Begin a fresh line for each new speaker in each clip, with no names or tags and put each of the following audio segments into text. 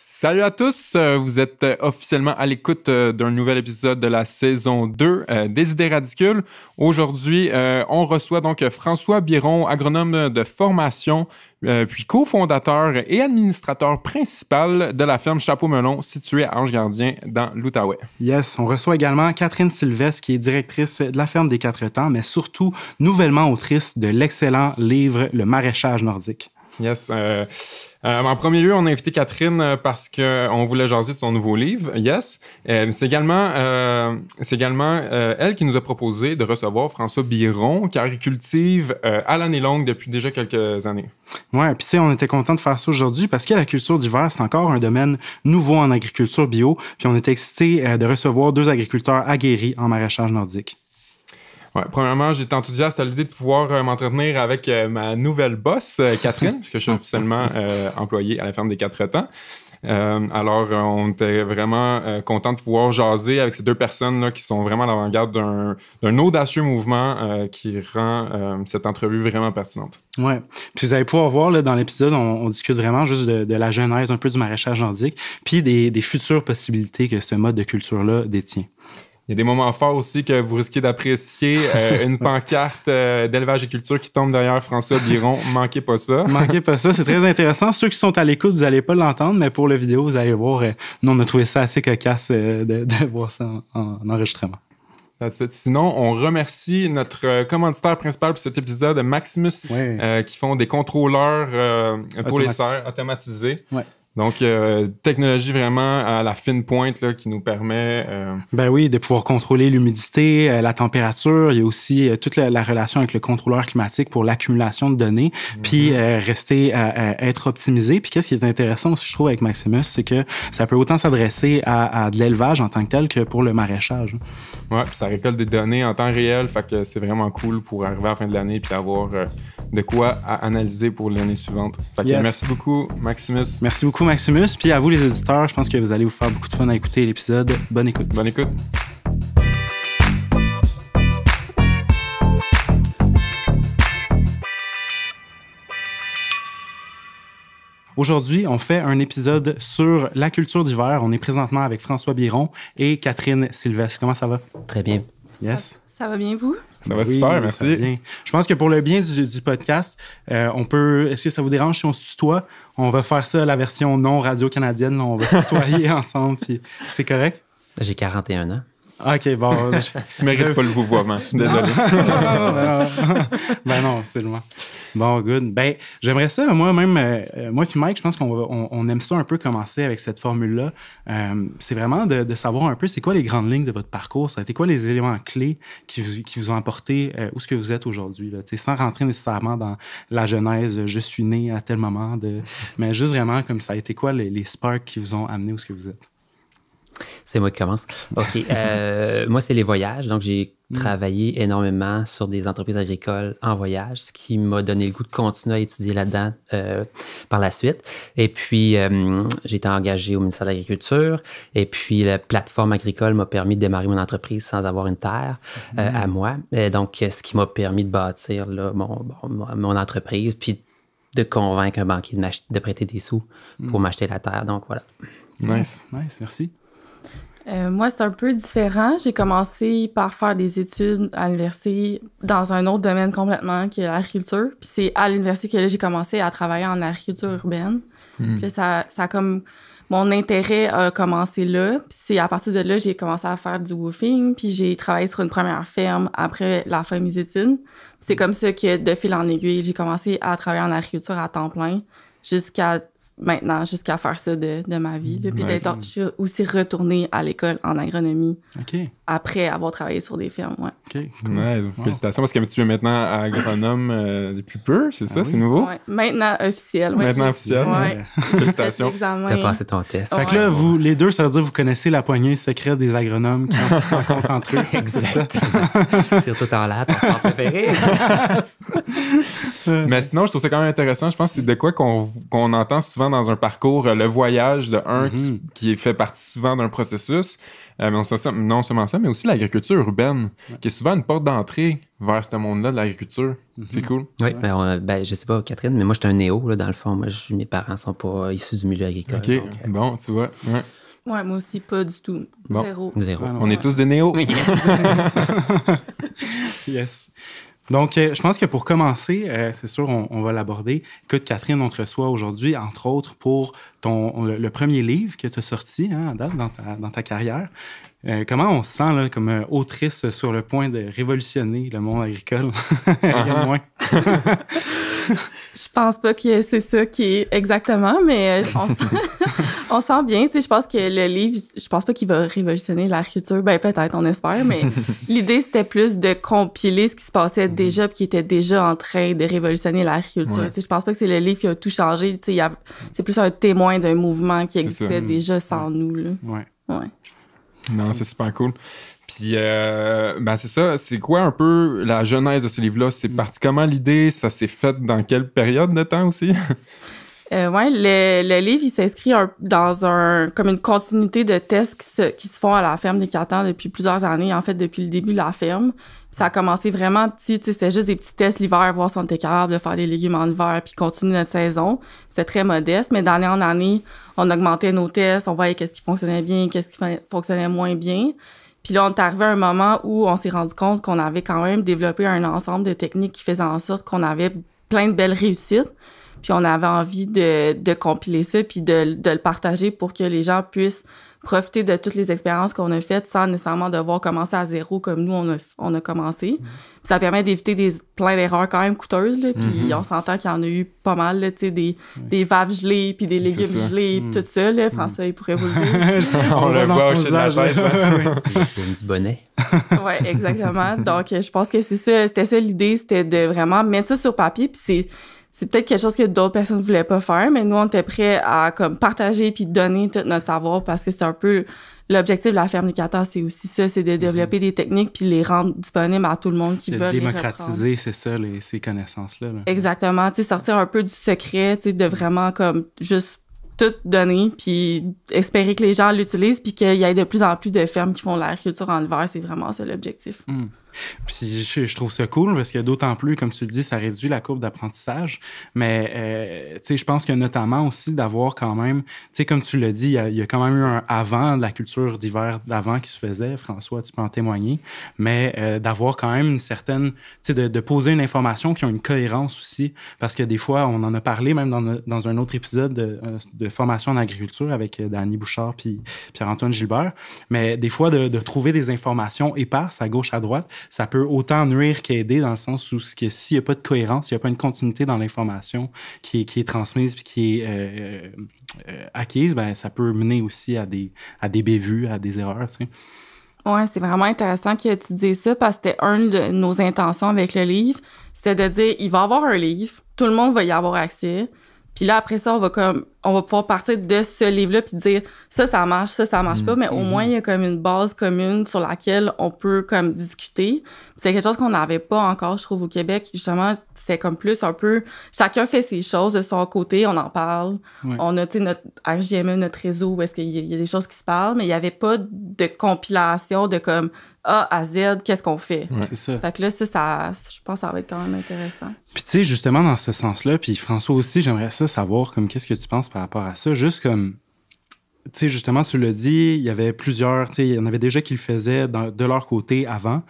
Salut à tous, vous êtes officiellement à l'écoute d'un nouvel épisode de la saison 2 des Idées Radicules. Aujourd'hui, on reçoit donc François Biron, agronome de formation, puis cofondateur et administrateur principal de la ferme Chapeau-Melon située à Ange-Gardien dans l'Outaouais.
Yes, on reçoit également Catherine Sylvestre qui est directrice de la ferme des Quatre Temps, mais surtout nouvellement autrice de l'excellent livre Le maraîchage nordique.
Yes. En premier lieu, on a invité Catherine parce qu'on voulait jaser de son nouveau livre, Yes. C'est également elle qui nous a proposé de recevoir François Biron, qui agricultive à l'année longue depuis déjà quelques années.
Ouais, puis tu sais, on était content de faire ça aujourd'hui parce que la culture d'hiver, c'est encore un domaine nouveau en agriculture bio, puis on était excités de recevoir 2 agriculteurs aguerris en maraîchage nordique.
Ouais, premièrement, j'étais enthousiaste à l'idée de pouvoir m'entretenir avec ma nouvelle boss, Catherine, puisque je suis officiellement employé à la ferme des Quatre Temps. Alors, on était vraiment contents de pouvoir jaser avec ces 2 personnes-là qui sont vraiment à l'avant-garde d'un audacieux mouvement qui rend cette entrevue vraiment pertinente.
Ouais. Puis vous allez pouvoir voir là, dans l'épisode, on discute vraiment juste de la genèse un peu du maraîchage nordique, puis des futures possibilités que ce mode de culture-là détient.
Il y a des moments forts aussi que vous risquez d'apprécier. Une pancarte d'élevage et culture qui tombe derrière François Biron. Manquez pas ça.
Manquez pas ça, c'est très intéressant. Ceux qui sont à l'écoute, vous n'allez pas l'entendre, mais pour la vidéo, vous allez voir. Nous, on a trouvé ça assez cocasse de voir ça en enregistrement.
Sinon, on remercie notre commanditaire principal pour cet épisode, Maximus, qui font des contrôleurs pour les serres automatisés. Ouais. Donc, technologie vraiment à la fine pointe là, qui nous permet...
Ben oui, de pouvoir contrôler l'humidité, la température. Il y a aussi toute la relation avec le contrôleur climatique pour l'accumulation de données, puis rester être optimisé. Puis qu'est-ce qui est intéressant aussi, je trouve, avec Maximus, c'est que ça peut autant s'adresser à de l'élevage en tant que tel que pour le maraîchage.
Ouais, puis ça récolte des données en temps réel, fait que c'est vraiment cool pour arriver à la fin de l'année puis avoir de quoi à analyser pour l'année suivante. Fait que merci beaucoup, Maximus.
Merci beaucoup, Maximus. Puis à vous, les auditeurs, je pense que vous allez vous faire beaucoup de fun à écouter l'épisode. Bonne écoute.
Bonne écoute.
Aujourd'hui, on fait un épisode sur la culture d'hiver. On est présentement avec François Biron et Catherine Sylvestre. Comment ça va?
Très bien.
Yes.
Ça va bien, vous?
Ça va super, merci.
Ça va bien. Je pense que pour le bien du podcast, on peut... Est-ce que ça vous dérange si on se tutoie? On va faire ça la version non radio-canadienne. On va se tutoyer ensemble, puis c'est correct?
J'ai 41 ans.
OK, bon...
Tu mérites pas le vouvoiement. Désolé.
Ben non, c'est loin. Bon, good. Ben, j'aimerais ça, moi puis Mike, je pense qu'on aime ça un peu commencer avec cette formule-là. C'est vraiment de savoir un peu c'est quoi les grandes lignes de votre parcours, ça a été quoi les éléments clés qui vous ont apporté où est-ce que vous êtes aujourd'hui, là, sans rentrer nécessairement dans la genèse, je suis né à tel moment, mais juste vraiment comme ça a été quoi les sparks qui vous ont amené où est-ce que vous êtes.
C'est moi qui commence. OK. Moi, c'est les voyages. Donc, j'ai travaillé énormément sur des entreprises agricoles en voyage, ce qui m'a donné le goût de continuer à étudier là-dedans par la suite. Et puis, j'ai été engagé au ministère de l'Agriculture. Et puis, la plateforme agricole m'a permis de démarrer mon entreprise sans avoir une terre à moi. Et donc, ce qui m'a permis de bâtir là, mon entreprise, puis de convaincre un banquier de prêter des sous pour m'acheter la terre. Donc, voilà.
Nice, merci.
Moi, c'est un peu différent. J'ai commencé par faire des études à l'université dans un autre domaine complètement, qui est l'agriculture. Puis c'est à l'université que là, j'ai commencé à travailler en agriculture urbaine. Puis là, ça comme... Mon intérêt a commencé là. Puis c'est à partir de là, j'ai commencé à faire du woofing. Puis j'ai travaillé sur une première ferme après la fin de mes études. Puis c'est comme ça que, de fil en aiguille, j'ai commencé à travailler en agriculture à temps plein jusqu'à faire ça de ma vie. Là. Puis je suis aussi retournée à l'école en agronomie après avoir travaillé sur des fermes. Ouais.
OK,
cool. Ouais, félicitations, parce que tu es maintenant agronome depuis peu, c'est ça? Oui. C'est nouveau?
Ouais. Maintenant officiel. Ouais,
maintenant officiel?
Ouais.
Félicitations.
T'as passé ton test.
Fait que là, vous, les deux, ça veut dire que vous connaissez la poignée secrète des agronomes quand ils se rencontrent entre eux.
Exactement. Surtout en latte, on s'en préféré.
Mais sinon, je trouve ça quand même intéressant. Je pense que c'est de quoi qu'on entend souvent souvent dans un parcours, le voyage de qui fait partie souvent d'un processus. Mais non seulement ça, mais aussi l'agriculture urbaine, qui est souvent une porte d'entrée vers ce monde-là de l'agriculture. C'est cool.
Oui, je sais pas, Catherine, mais moi, j'étais un néo, là, dans le fond. Moi, mes parents sont pas issus du milieu agricole.
OK, bon, tu vois.
Ouais, moi aussi, pas du tout.
Bon.
Zéro.
On est tous des néos.
Yes.
Yes. Donc, je pense que pour commencer, c'est sûr, on va l'aborder. Écoute, Catherine, on te reçoit aujourd'hui, entre autres, pour le premier livre que tu as sorti à date dans ta carrière. Comment on se sent là, comme autrice sur le point de révolutionner le monde agricole? Rien de moins.
Je pense pas que c'est ça qui est exactement, mais on sent bien. Tu sais, je pense que le livre, je pense pas qu'il va révolutionner l'agriculture. Ben peut-être, on espère, mais l'idée, c'était plus de compiler ce qui se passait déjà puis qui était déjà en train de révolutionner l'agriculture.
Ouais.
Tu sais, je pense pas que c'est le livre qui a tout changé. Tu sais, c'est plus un témoin d'un mouvement qui existait déjà sans nous. Là. Ouais.
Non, c'est super cool. Puis, c'est ça. C'est quoi un peu la genèse de ce livre-là? C'est parti comment l'idée? Ça s'est fait dans quelle période de temps aussi?
Le livre, il s'inscrit dans comme une continuité de tests qui se font à la ferme des Catans depuis plusieurs années, en fait, depuis le début de la ferme. Ça a commencé vraiment petit, c'était juste des petits tests l'hiver, voir si on était capable de faire des légumes en hiver, puis continuer notre saison. C'était très modeste, mais d'année en année, on augmentait nos tests, on voyait qu'est-ce qui fonctionnait bien, qu'est-ce qui fonctionnait moins bien. Puis là, on est arrivé à un moment où on s'est rendu compte qu'on avait quand même développé un ensemble de techniques qui faisaient en sorte qu'on avait plein de belles réussites. Puis on avait envie de compiler ça puis de le partager pour que les gens puissent profiter de toutes les expériences qu'on a faites sans nécessairement devoir commencer à zéro comme nous, on a commencé. Puis ça permet d'éviter plein d'erreurs quand même coûteuses. Là, puis on s'entend qu'il y en a eu pas mal, là, des vaves gelées puis des légumes gelés puis tout ça. Là, François, il pourrait vous le dire.
On le voit au de la tête.
Un petit bonnet.
Oui, exactement. Donc, je pense que c'était ça l'idée, c'était de vraiment mettre ça sur papier. Puis c'est peut-être quelque chose que d'autres personnes ne voulaient pas faire, mais nous, on était prêts à comme partager puis donner tout notre savoir parce que c'est un peu l'objectif de la ferme des Catans, c'est aussi ça, c'est de développer des techniques puis les rendre disponibles à tout le monde qui veut les reprendre.
Démocratiser, c'est ça, ces connaissances-là.
Exactement, tu sais, sortir un peu du secret, tu sais, de vraiment comme juste tout donner puis espérer que les gens l'utilisent puis qu'il y ait de plus en plus de fermes qui font de l'agriculture en hiver, c'est vraiment ça l'objectif.
Puis je trouve ça cool parce que d'autant plus, comme tu le dis, ça réduit la courbe d'apprentissage. Mais tu sais, je pense que notamment aussi d'avoir quand même, tu sais, comme tu l'as dit, il y a quand même eu un avant de la culture d'hiver d'avant qui se faisait. François, tu peux en témoigner. Mais d'avoir quand même une certaine, tu sais, de poser une information qui a une cohérence aussi. Parce que des fois, on en a parlé même dans un autre épisode de formation en agriculture avec Dany Bouchard puis Pierre-Antoine Gilbert. Mais des fois, de trouver des informations éparses à gauche, à droite, ça peut autant nuire qu'aider dans le sens où s'il n'y a pas de cohérence, s'il n'y a pas une continuité dans l'information qui est transmise puis qui est acquise, ben ça peut mener aussi à des bévues, à des erreurs, tu sais.
Ouais, c'est vraiment intéressant que tu dises ça parce que c'était une de nos intentions avec le livre, c'était de dire il va y avoir un livre, tout le monde va y avoir accès. Puis là, après ça, on va pouvoir partir de ce livre-là puis dire ça marche, ça marche pas, mais au moins, il y a comme une base commune sur laquelle on peut comme discuter. C'était quelque chose qu'on n'avait pas encore, je trouve, au Québec. Justement, c'était comme plus un peu chacun fait ses choses de son côté, on en parle. Ouais. On a, tu sais, notre RJME, notre réseau, où est-ce qu'il y a des choses qui se parlent, mais il n'y avait pas de compilation de comme A à Z, qu'est-ce qu'on fait.
Ouais, c'est ça.
Fait que là, ça, je pense que ça va être quand même intéressant.
Puis tu sais, justement, dans ce sens-là, puis François aussi, j'aimerais ça savoir, comme, qu'est-ce que tu penses par rapport à ça? Juste comme, tu sais, justement, tu l'as dit, il y avait plusieurs, tu sais, il y en avait déjà qui le faisaient de leur côté avant.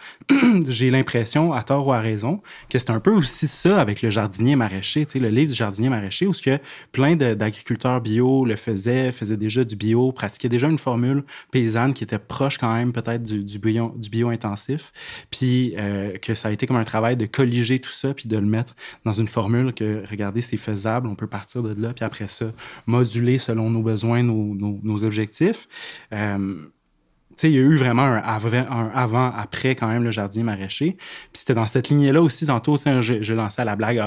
J'ai l'impression, à tort ou à raison, que c'est un peu aussi ça avec le jardinier maraîcher, tu sais, le livre du jardinier maraîcher, où ce que plein d'agriculteurs bio le faisaient déjà du bio, pratiquaient déjà une formule paysanne qui était proche quand même peut-être du bio intensif, puis que ça a été comme un travail de colliger tout ça, puis de le mettre dans une formule que, regardez, c'est faisable, on peut partir de là, puis après ça, moduler selon nos besoins, nos objectifs. Tu sais, il y a eu vraiment un avant-après quand même le jardinier maraîcher. Puis c'était dans cette lignée-là aussi, tantôt, je lançais à la blague,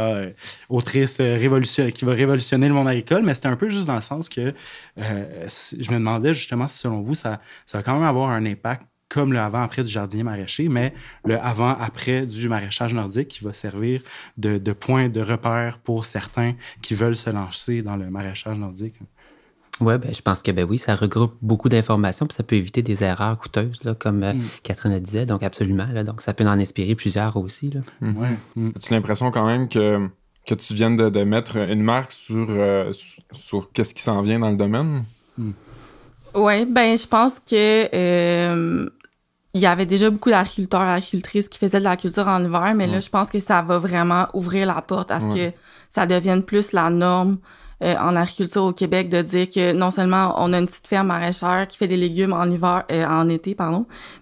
autrice qui va révolutionner le monde agricole, mais c'était un peu juste dans le sens que je me demandais justement si selon vous, ça va quand même avoir un impact comme le avant-après du jardinier maraîcher, mais le avant-après du maraîchage nordique qui va servir de point de repère pour certains qui veulent se lancer dans le maraîchage nordique.
Oui, ben, je pense que oui, ça regroupe beaucoup d'informations, puis ça peut éviter des erreurs coûteuses, là, comme Catherine le disait, donc absolument. Là, donc ça peut en inspirer plusieurs aussi. Là.
As-tu l'impression quand même que tu viennes de mettre une marque sur qu'est-ce qui s'en vient dans le domaine?
Oui, ben je pense que il y avait déjà beaucoup d'agriculteurs et agricultrices qui faisaient de la culture en hiver, mais là, je pense que ça va vraiment ouvrir la porte à ce que ça devienne plus la norme en agriculture au Québec, de dire que non seulement on a une petite ferme maraîchère qui fait des légumes en hiver, en été,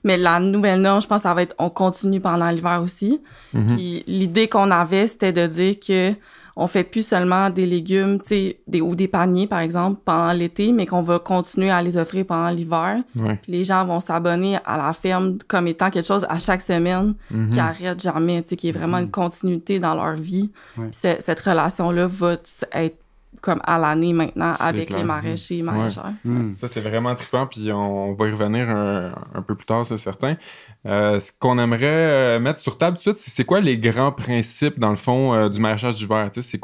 mais la nouvelle norme, je pense, ça va être on continue pendant l'hiver aussi. Puis l'idée qu'on avait, c'était de dire que on fait plus seulement des légumes, tu sais, ou des paniers, par exemple, pendant l'été, mais qu'on va continuer à les offrir pendant l'hiver. Puis les gens vont s'abonner à la ferme comme étant quelque chose à chaque semaine qui arrête jamais, tu sais, qui est vraiment une continuité dans leur vie. Puis cette relation-là va être comme à l'année maintenant avec les maraîchers et maraîchères.
Ça, c'est vraiment trippant, puis on va y revenir un peu plus tard, c'est certain. Ce qu'on aimerait mettre sur table tout de suite, c'est quoi les grands principes, dans le fond, du maraîchage d'hiver? C'est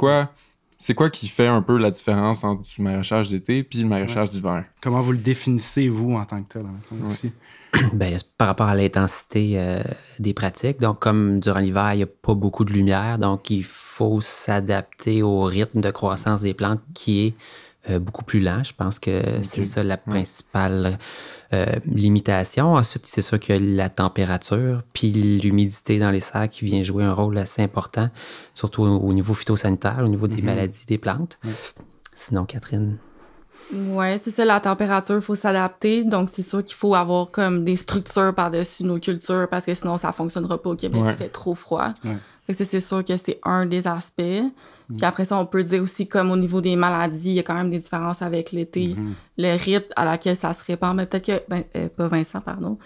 quoi qui fait un peu la différence entre du maraîchage d'été puis le maraîchage d'hiver?
Comment vous le définissez, vous, en tant que tel, aussi?
Ben, par rapport à l'intensité des pratiques, donc comme durant l'hiver, il n'y a pas beaucoup de lumière, donc il faut s'adapter au rythme de croissance des plantes qui est beaucoup plus lent. Je pense que c'est ça la principale limitation. Ensuite, c'est sûr qu'il y a la température, puis l'humidité dans les serres qui vient jouer un rôle assez important, surtout au niveau phytosanitaire, au niveau des maladies des plantes. Sinon, Catherine...
Ouais, c'est ça, la température, il faut s'adapter. Donc, c'est sûr qu'il faut avoir comme des structures par-dessus nos cultures parce que sinon, ça fonctionnera pas au Québec. Il fait trop froid. Fait que c'est sûr que c'est un des aspects. Puis après ça, on peut dire aussi comme au niveau des maladies, il y a quand même des différences avec l'été. Le rythme à laquelle ça se répand. Mais peut-être que, pas Vincent, pardon.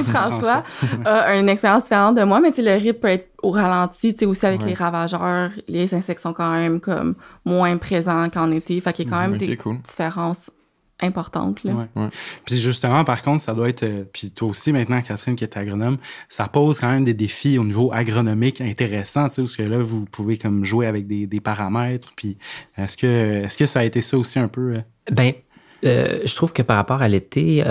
François a une expérience différente de moi, mais tu sais, le rythme peut être au ralenti, tu sais, aussi avec les ravageurs. Les insectes sont quand même comme moins présents qu'en été. Fait qu'il y a quand même des différences importantes, là.
Puis justement, par contre, ça doit être... puis toi aussi, maintenant, Catherine, qui est agronome, ça pose quand même des défis au niveau agronomique intéressants, tu sais, parce que là, vous pouvez comme jouer avec des paramètres. Puis est-ce que ça a été ça aussi un peu?
Je trouve que par rapport à l'été,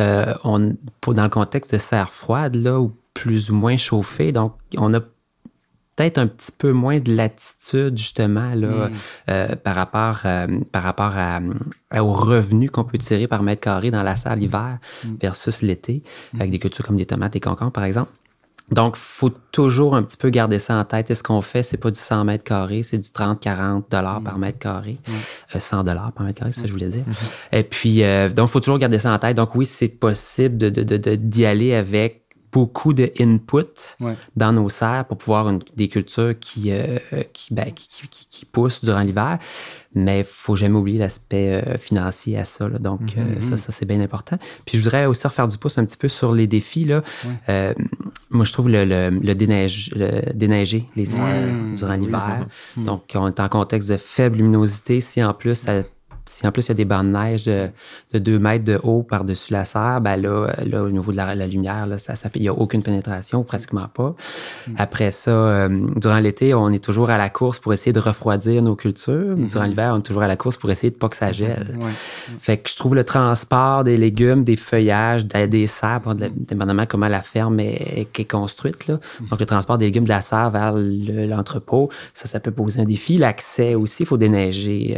dans le contexte de serre froide, là, ou plus ou moins chauffée, donc on a peut-être un petit peu moins de latitude, justement, là, par rapport aux revenus qu'on peut tirer par mètre carré dans la serre l'hiver versus l'été, avec des cultures comme des tomates et concombres, par exemple. Donc, il faut toujours un petit peu garder ça en tête. Et ce qu'on fait, c'est pas du 100 mètres carrés, c'est du 30-40 $ par mètre carré. 100 $ par mètre carré, c'est ça que je voulais dire. Et puis, donc, il faut toujours garder ça en tête. Donc, oui, c'est possible d'y aller avec beaucoup de input dans nos serres pour pouvoir des cultures qui poussent durant l'hiver. Mais il ne faut jamais oublier l'aspect financier à ça. Là. Donc, ça, c'est bien important. Puis, je voudrais aussi refaire du pouce un petit peu sur les défis. Là. Moi, je trouve le déneiger les serres durant l'hiver. Donc, on est en contexte de faible luminosité. Si en plus, il y a des bancs de neige de 2 mètres de haut par-dessus la serre, ben là, au niveau de la lumière, là, il n'y a aucune pénétration, pratiquement pas. Après ça, durant l'été, on est toujours à la course pour essayer de refroidir nos cultures. Durant l'hiver, on est toujours à la course pour essayer de pas que ça gèle. Fait que je trouve le transport des légumes, des feuillages, des serres, dépendamment comment la ferme est construite. Là. Donc, le transport des légumes de la serre vers l'entrepôt, ça peut poser un défi. L'accès aussi, il faut déneiger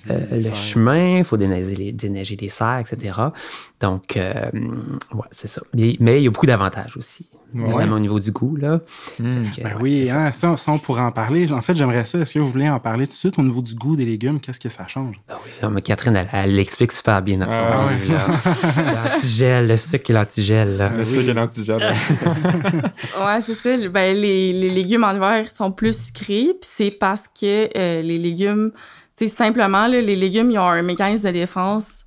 le chemin, il faut déneiger les serres, etc. Donc, c'est ça. Mais il y a beaucoup d'avantages aussi, notamment au niveau du goût. Là.
Ça, on pourrait en parler. En fait, j'aimerais ça. Est-ce que vous voulez en parler tout de suite au niveau du goût des légumes? Qu'est-ce que ça change?
Mais Catherine, elle l'explique super bien dans son livre. L'antigel, le sucre et l'antigel.
Le sucre et l'antigel.
C'est ça. Ben, les légumes en hiver sont plus sucrés, puis c'est parce que les légumes... Tu sais, simplement, là, les légumes, ils ont un mécanisme de défense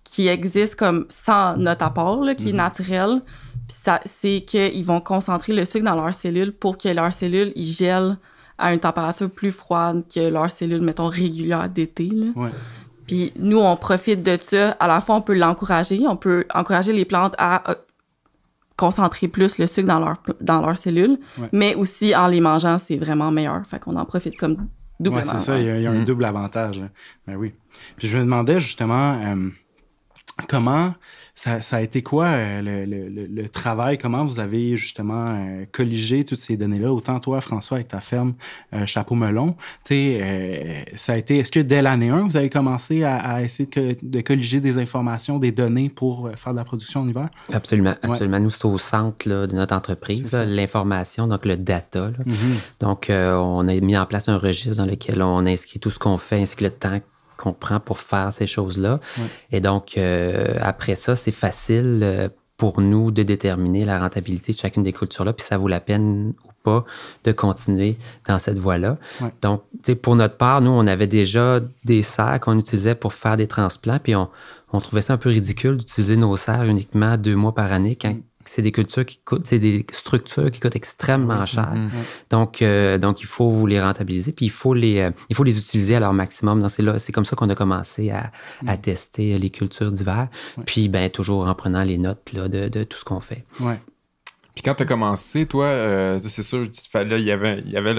qui existe comme sans notre apport, là, qui est naturel. Puis c'est qu'ils vont concentrer le sucre dans leurs cellules pour que leurs cellules, ils gèlent à une température plus froide que leurs cellules, mettons, régulières d'été. Là. Puis nous, on profite de ça. À la fois, on peut l'encourager. On peut encourager les plantes à concentrer plus le sucre dans leurs cellules,
Ouais.
mais aussi en les mangeant, c'est vraiment meilleur. Fait qu'on en profite comme doublement.
Ouais, c'est ça, il y a un double avantage. Là. Ben oui. Puis je me demandais justement comment ça a été quoi le travail, comment vous avez justement colligé toutes ces données-là, autant toi, François, avec ta ferme Chapeau Melon. Ça a été, est-ce que dès l'année 1, vous avez commencé à essayer de colliger des informations, des données pour faire de la production en hiver?
Absolument,
Ouais.
absolument. Nous, c'est au centre là, de notre entreprise, là, l'information, donc le data. Là. Donc, on a mis en place un registre dans lequel on inscrit tout ce qu'on fait, ainsi que le temps qu'on prend pour faire ces choses-là.
Ouais.
Et donc, après ça, c'est facile pour nous de déterminer la rentabilité de chacune des cultures-là, puis ça vaut la peine ou pas de continuer dans cette voie-là.
Ouais.
Donc, pour notre part, nous, on avait déjà des serres qu'on utilisait pour faire des transplants, puis on trouvait ça un peu ridicule d'utiliser nos serres uniquement 2 mois par année quand c'est des cultures qui coûtent, c'est des structures qui coûtent extrêmement cher. Donc, il faut les rentabiliser, puis il faut les utiliser à leur maximum. Donc, c'est comme ça qu'on a commencé à tester les cultures d'hiver, puis ben toujours en prenant les notes là, de tout ce qu'on fait.
Ouais.
Puis quand tu as commencé, toi, c'est sûr, il y avait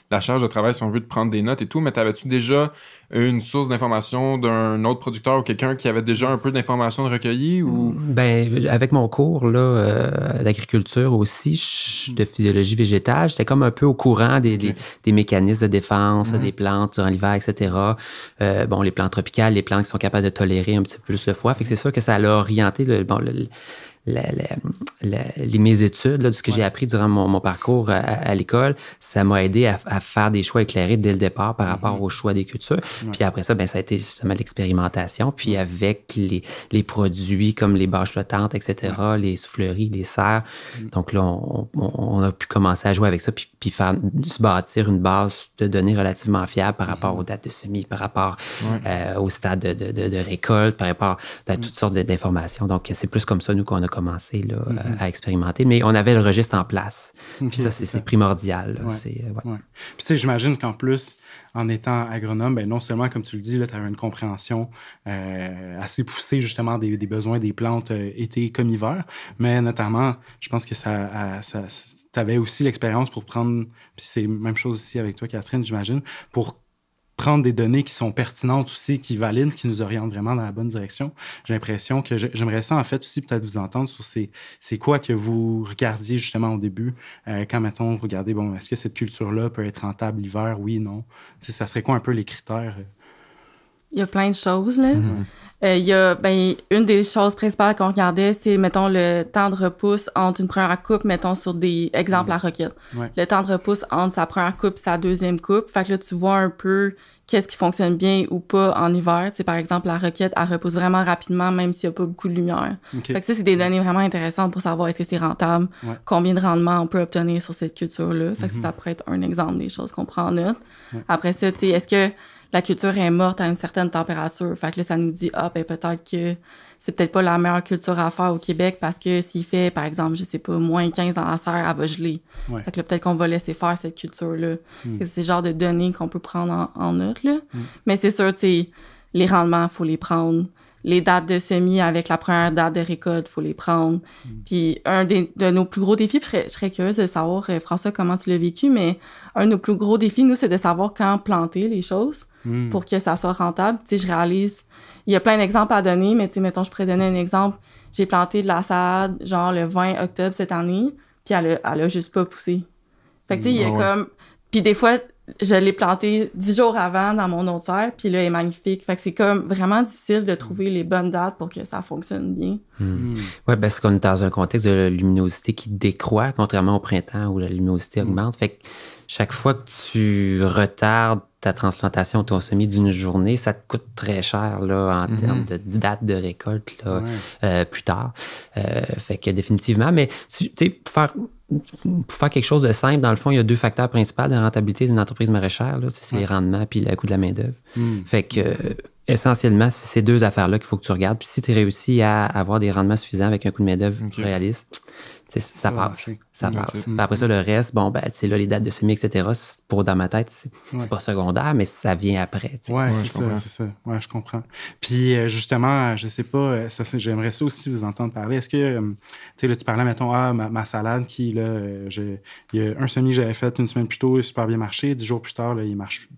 la charge de travail, si on veut, de prendre des notes et tout, mais t'avais-tu déjà une source d'information d'un autre producteur ou quelqu'un qui avait déjà un peu d'informations recueillies? Ou...
Ben, avec mon cours là, d'agriculture aussi, de physiologie végétale, j'étais comme un peu au courant des mécanismes de défense des plantes durant l'hiver, etc. Bon, les plantes tropicales, les plantes qui sont capables de tolérer un petit peu plus le froid. Fait que c'est sûr que ça l'a orienté mes études, là, de ce que j'ai appris durant mon parcours à l'école, ça m'a aidé à faire des choix éclairés dès le départ par rapport au choix des cultures. Puis après ça, ben, ça a été justement l'expérimentation. Puis avec les produits comme les bâches flottantes, etc., les souffleries, les serres. Donc là, on a pu commencer à jouer avec ça puis se bâtir une base de données relativement fiable par rapport aux dates de semis, par rapport au stade de récolte, par rapport à toutes sortes d'informations. Donc, c'est plus comme ça, nous, qu'on a commencé là, à expérimenter. Mais on avait le registre en place. Puis ça, c'est primordial. Là.
Ouais. Puis tu sais, j'imagine qu'en plus, en étant agronome, ben non seulement, comme tu le dis, tu avais une compréhension assez poussée justement des besoins des plantes été comme hiver, mais notamment, je pense que tu avais aussi l'expérience pour prendre, puis c'est la même chose aussi avec toi, Catherine, j'imagine, pour prendre des données qui sont pertinentes aussi, qui valident, qui nous orientent vraiment dans la bonne direction. J'ai l'impression que j'aimerais ça, en fait, aussi peut-être vous entendre sur c'est quoi que vous regardiez justement au début, quand, mettons, vous regardez, bon, est-ce que cette culture-là peut être rentable l'hiver? Oui, non. Ça serait quoi un peu les critères?
Il y a plein de choses, là. Il y a, une des choses principales qu'on regardait, c'est, mettons, le temps de repousse entre une première coupe, mettons, sur des exemples à roquette. Ouais. Le temps de repousse entre sa première coupe et sa deuxième coupe. Fait que là, tu vois un peu qu'est-ce qui fonctionne bien ou pas en hiver. Tu sais, par exemple, la roquette, elle repousse vraiment rapidement, même s'il n'y a pas beaucoup de lumière. Okay. Fait que ça, c'est des données vraiment intéressantes pour savoir est-ce que c'est rentable, combien de rendement on peut obtenir sur cette culture-là. Fait que ça pourrait être un exemple des choses qu'on prend en note. Après ça, tu sais, est-ce que la culture est morte à une certaine température? Fait que là, ça nous dit, peut-être que c'est peut-être pas la meilleure culture à faire au Québec parce que s'il fait, par exemple, je sais pas, moins 15 dans la serre, elle va geler. Fait que là, peut-être qu'on va laisser faire cette culture-là. C'est le genre de données qu'on peut prendre en note, là. Mais c'est sûr, tu sais, les rendements, faut les prendre. Les dates de semis avec la première date de récolte, faut les prendre. Puis un de nos plus gros défis, je serais curieuse de savoir, François, comment tu l'as vécu, mais un de nos plus gros défis, nous, c'est de savoir quand planter les choses pour que ça soit rentable. Tu sais, je réalise, il y a plein d'exemples à donner, mais tu sais, mettons, je pourrais donner un exemple. J'ai planté de la salade, genre le 20 octobre cette année, puis elle a juste pas poussé. Fait que tu sais, il y a comme... Puis des fois, je l'ai planté 10 jours avant dans mon autre serre, puis là, elle est magnifique. Fait que c'est comme vraiment difficile de trouver les bonnes dates pour que ça fonctionne bien.
Oui, parce qu'on est dans un contexte de luminosité qui décroît, contrairement au printemps où la luminosité augmente. Fait que chaque fois que tu retardes ta transplantation ou ton semis d'une journée, ça te coûte très cher là, en termes de date de récolte là, plus tard. Fait que définitivement, mais tu sais, pour faire quelque chose de simple, dans le fond, il y a 2 facteurs principaux de la rentabilité d'une entreprise maraîchère. Là, c'est les rendements puis le coût de la main-d'œuvre. Fait que essentiellement, c'est ces 2 affaires-là qu'il faut que tu regardes. Puis si tu réussis à avoir des rendements suffisants avec un coût de main-d'œuvre réaliste, ça passe. ça passe. Puis après ça, le reste, bon, ben, tu sais, là, les dates de semis, etc., pour dans ma tête, c'est pas secondaire, mais ça vient après.
Oui, c'est ça. Oui, je comprends. Puis, justement, je sais pas, j'aimerais ça aussi vous entendre parler. Est-ce que, tu sais, là, tu parlais, mettons, ma salade qui, là, il y a un semis que j'avais fait une semaine plus tôt, il a super bien marché. 10 jours plus tard, là,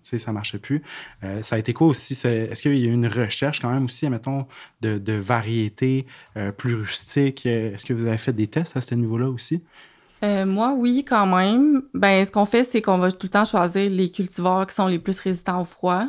ça marchait plus. Ça a été quoi aussi? Est-ce qu'il y a eu une recherche quand même aussi, mettons, de variétés plus rustiques? Est-ce que vous avez fait des tests à ce niveau-là aussi?
Moi, oui, quand même. Ben, ce qu'on fait, c'est qu'on va tout le temps choisir les cultivars qui sont les plus résistants au froid.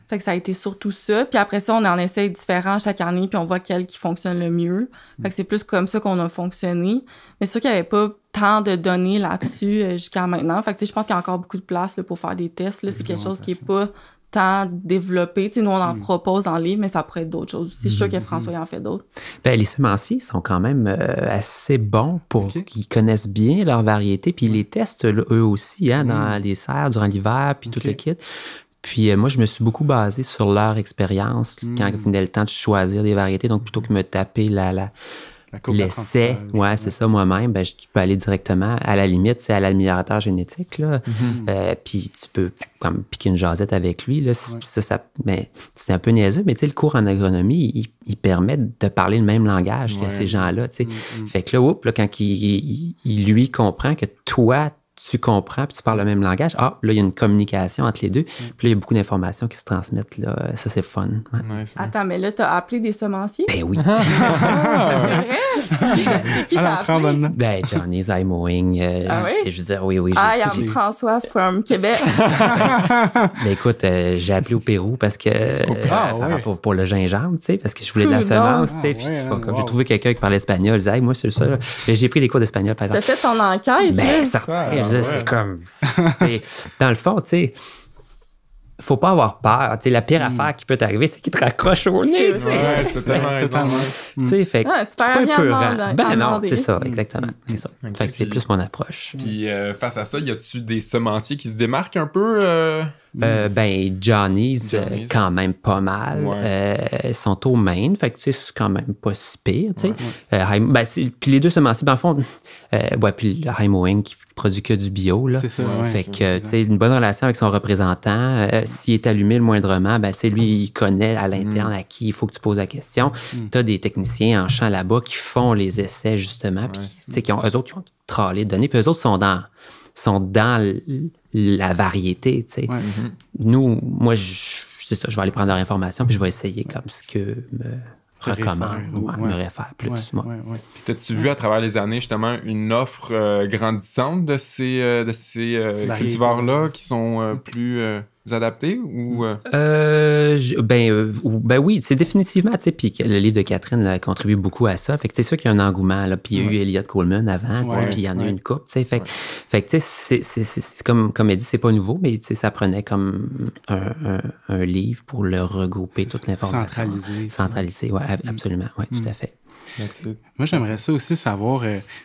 Fait que ça a été surtout ça. Puis après ça, on en essaye différents chaque année, puis on voit quel qui fonctionne le mieux. Fait que c'est plus comme ça qu'on a fonctionné. Mais c'est sûr qu'il n'y avait pas tant de données là-dessus jusqu'à maintenant. Fait que je pense qu'il y a encore beaucoup de place là, pour faire des tests. Là. C'est quelque chose qui n'est pas tant développé. T'sais, nous, on en propose dans le livre, mais ça pourrait être d'autres choses aussi. Je suis sûre que François en fait d'autres.
Ben, les semenciers sont quand même assez bons pour qu'ils connaissent bien leurs variétés, puis ils les testent eux aussi dans les serres durant l'hiver, puis tout le kit. Puis moi, je me suis beaucoup basé sur leur expérience quand il venait le temps de choisir des variétés. Donc, plutôt que me taper l'essai, c'est ça, moi-même, ben, tu peux aller directement, à la limite, c'est à l'améliorateur génétique, là. Puis tu peux comme piquer une jasette avec lui, là. Mais c'est un peu niaiseux, mais tu sais, le cours en agronomie, il permet de parler le même langage que ces gens-là, tu sais. Fait que là, quand il lui comprend que toi, tu comprends, puis tu parles le même langage. Là, il y a une communication entre les deux. Puis là, il y a beaucoup d'informations qui se transmettent. Là. Ça, c'est fun. Ouais.
Attends, mais là, tu as appelé des semenciers?
Ben oui.
C'est vrai? Qui t'a appelé?
Ben, Johnny's iMowing. Je veux dire, oui.
Il y a François from Québec.
Ben écoute, j'ai appelé au Pérou parce que pour le gingembre, tu sais, parce que je voulais de la semence, tu sais. Puis j'ai trouvé quelqu'un qui parlait espagnol. Je disais, moi, c'est ça. J'ai pris des cours d'espagnol, par exemple.
T'as fait ton enquête?
Ben, certain. C'est comme... dans le fond, tu sais, faut pas avoir peur. Tu sais, la pire affaire qui peut t'arriver, c'est qu'il te raccroche au nez.
Ouais, totalement raison.
Tu sais, fait que
c'est pas un peu
Ben non, c'est ça, exactement. C'est ça. Fait que c'est plus mon approche.
Puis face à ça, y a-tu des semenciers qui se démarquent un peu?
Ben, Johnny's, quand même pas mal. Ils sont au Maine, fait que tu sais, c'est quand même pas si pire, tu sais. Puis les deux semenciers, dans le fond, puis le iMowing qui produit que du bio, là.
C'est ça,
fait que, tu sais, une bonne relation avec son représentant. S'il est allumé le moindrement, ben, tu sais, lui, il connaît à l'interne à qui il faut que tu poses la question. Tu as des techniciens en champ là-bas qui font les essais, justement, puis, tu sais, eux autres, qui ont tralé de données, puis eux autres sont dans la variété, tu sais. Nous, moi, c'est ça, je vais aller prendre leur information puis je vais essayer comme ce que me recommande me réfère plus.
Puis t'as-tu vu à travers les années justement une offre grandissante de ces cultivars-là qui sont plus adaptés ou
ben oui, c'est définitivement, tu sais, puis le livre de Catherine a contribué beaucoup à ça. Fait que c'est sûr qu'il y a un engouement là, puis il y a eu Elliott Coleman avant, tu sais, puis il y en a eu une couple, tu sais. Fait que tu sais, c'est comme elle dit, c'est pas nouveau, mais tu sais, ça prenait comme un livre pour le regrouper toute l'information. Centraliser, oui, absolument, oui, tout à fait.
Moi, j'aimerais ça aussi savoir,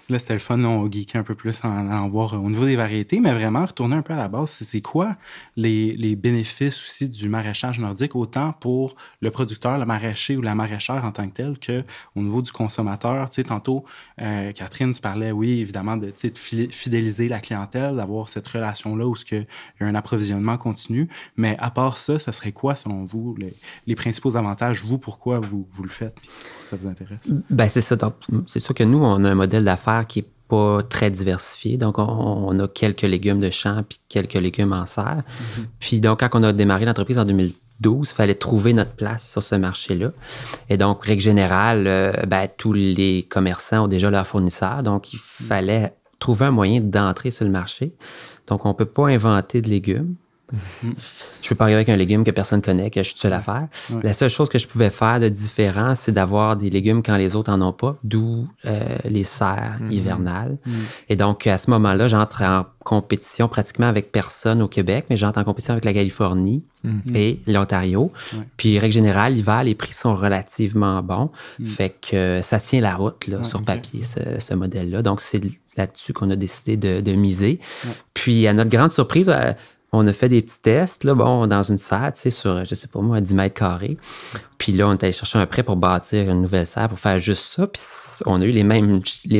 là, c'était le fun, on geekait un peu plus en voir au niveau des variétés, mais vraiment retourner un peu à la base, c'est quoi les bénéfices aussi du maraîchage nordique, autant pour le producteur, le maraîcher ou la maraîchère en tant que tel, qu'au niveau du consommateur. Tu sais, tantôt, Catherine, tu parlais, oui, évidemment, de fidéliser la clientèle, d'avoir cette relation-là où il y a un approvisionnement continu, mais à part ça, ça serait quoi, selon vous, les principaux avantages, pourquoi vous le faites, puis ça vous intéresse?
Ben, c'est ça. Donc, c'est sûr que nous, on a un modèle d'affaires qui est pas très diversifié. Donc, on a quelques légumes de champ puis quelques légumes en serre. Puis donc, quand on a démarré l'entreprise en 2012, il fallait trouver notre place sur ce marché-là. Et donc, règle générale, tous les commerçants ont déjà leurs fournisseurs. Donc, il fallait trouver un moyen d'entrer sur le marché. Donc, on peut pas inventer de légumes. Je peux pas arriver avec un légume que personne connaît, que je suis seul à faire. La seule chose que je pouvais faire de différent, c'est d'avoir des légumes quand les autres en ont pas, d'où les serres hivernales. Et donc, à ce moment-là, j'entre en compétition pratiquement avec personne au Québec, mais j'entre en compétition avec la Californie et l'Ontario. Puis, règle générale, l'hiver, les prix sont relativement bons. Fait que ça tient la route là, sur papier, ce modèle-là. Donc, c'est là-dessus qu'on a décidé de miser. Puis, à notre grande surprise, On a fait des petits tests, là, dans une serre, tu sais, sur, je sais pas moi, 10 mètres carrés. Puis là, on est allé chercher un prêt pour bâtir une nouvelle serre, pour faire juste ça. Puis on a eu les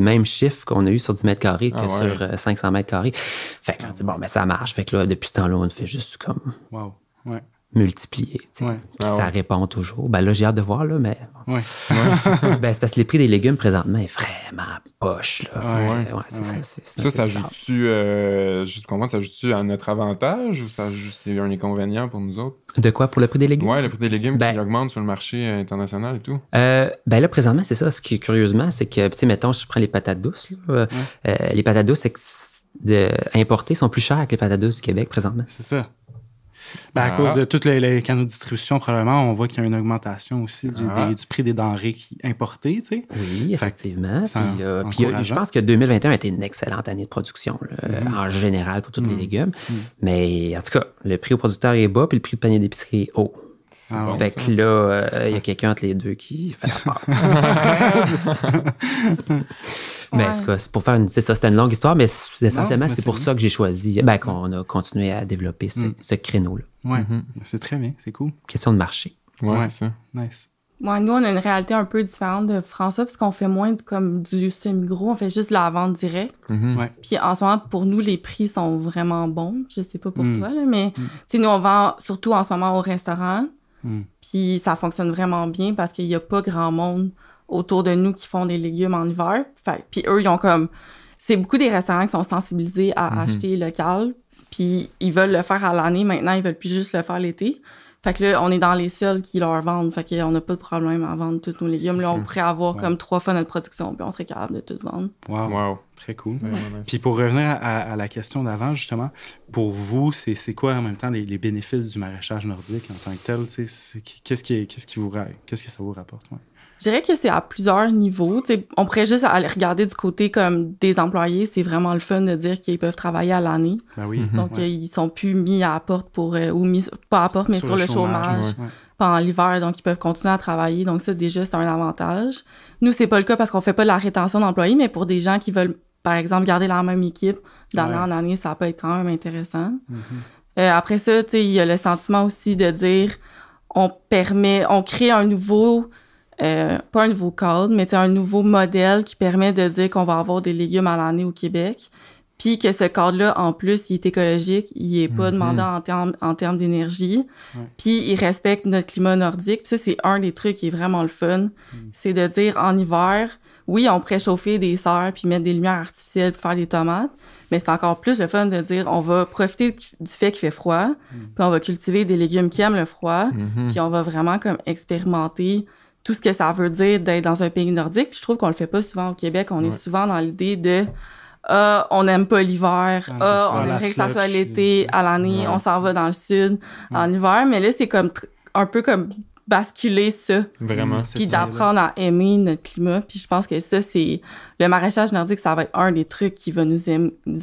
mêmes chiffres qu'on a eu sur 10 mètres carrés que sur 500 mètres carrés. Fait que là, on dit, bon, ça marche. Fait que là, depuis ce temps-là, on fait juste comme multiplier, tu sais. Puis ça répond toujours. Ben là, j'ai hâte de voir, là, mais... Ben, c'est parce que les prix des légumes, présentement, est vraiment poche, là.
Ça joue-tu, juste comprendre, ça joue-tu à notre avantage ou c'est un inconvénient pour nous autres?
De quoi, pour le prix des légumes?
Oui, le prix des légumes qui augmente sur le marché international et tout.
Ben là, présentement, c'est ça. Ce qui est curieusement, c'est que, tu sais, mettons, je prends les patates douces, là, les patates douces importées sont plus chères que les patates douces du Québec, présentement.
C'est ça. Ben, à cause de tous les canaux de distribution, probablement, on voit qu'il y a une augmentation aussi du prix des denrées importées, tu sais.
Oui, effectivement. Puis je pense que 2021 a été une excellente année de production, là, en général, pour tous les légumes. Mais en tout cas, le prix au producteur est bas, puis le prix de panier d'épicerie est haut. Fait que là, il y a quelqu'un entre les deux qui fait la part. Mais c'est pour faire c'est ça, c'était une longue histoire, mais essentiellement, c'est pour ça que j'ai choisi, qu'on a continué à développer ce créneau-là.
Oui, c'est très bien, c'est cool.
Question de marché.
Ouais, c'est ça.
Nice.
Ouais, nous, on a une réalité un peu différente de François, parce qu'on fait moins du semi-gros, on fait juste la vente directe. Puis en ce moment, pour nous, les prix sont vraiment bons. Je sais pas pour toi, là, mais nous, on vend surtout en ce moment au restaurant. Puis ça fonctionne vraiment bien parce qu'il y a pas grand monde autour de nous qui font des légumes en hiver. Puis eux, ils ont comme... C'est beaucoup des restaurants qui sont sensibilisés à acheter local. Puis ils veulent le faire à l'année. Maintenant, ils veulent plus juste le faire l'été. Fait que là, on est dans les seuls qui leur vendent. Fait qu'on n'a pas de problème à vendre tous nos légumes. Là, on pourrait avoir comme 3 fois notre production, puis on serait capable de tout vendre.
Wow. Très cool. Puis pour revenir à la question d'avant, justement, pour vous, c'est quoi en même temps les bénéfices du maraîchage nordique en tant que tel? Qu'est-ce que ça vous rapporte?
Je dirais que c'est à plusieurs niveaux. T'sais, on pourrait juste aller regarder du côté comme des employés. C'est vraiment le fun de dire qu'ils peuvent travailler à l'année.
Ben oui.
Donc, ils sont plus mis à la porte ou mis, pas à la porte, mais sur le chômage pendant l'hiver. Donc, ils peuvent continuer à travailler. Donc, ça, déjà, c'est un avantage. Nous, c'est pas le cas parce qu'on fait pas de la rétention d'employés, mais pour des gens qui veulent, par exemple, garder la même équipe d'année en année, ça peut être quand même intéressant. Après ça, il y a le sentiment aussi de dire on crée un nouveau... pas un nouveau cadre, mais un nouveau modèle qui permet de dire qu'on va avoir des légumes à l'année au Québec, puis que ce cadre-là, en plus, il est écologique, il est pas demandant en termes d'énergie, puis il respecte notre climat nordique. Puis ça, c'est un des trucs qui est vraiment le fun, c'est de dire en hiver, oui, on pourrait chauffer des serres puis mettre des lumières artificielles pour faire des tomates, mais c'est encore plus le fun de dire on va profiter du fait qu'il fait froid, puis on va cultiver des légumes qui aiment le froid, puis on va vraiment comme expérimenter tout ce que ça veut dire d'être dans un pays nordique. Puis je trouve qu'on le fait pas souvent au Québec. On est souvent dans l'idée de on n'aime pas l'hiver, on aimerait que ça soit l'été, à l'année, on s'en va dans le sud en hiver. Mais là, c'est comme un peu comme basculer ça.
Vraiment.
Puis d'apprendre à aimer notre climat. Puis je pense que ça, c'est... Le maraîchage nordique, ça va être un des trucs qui va nous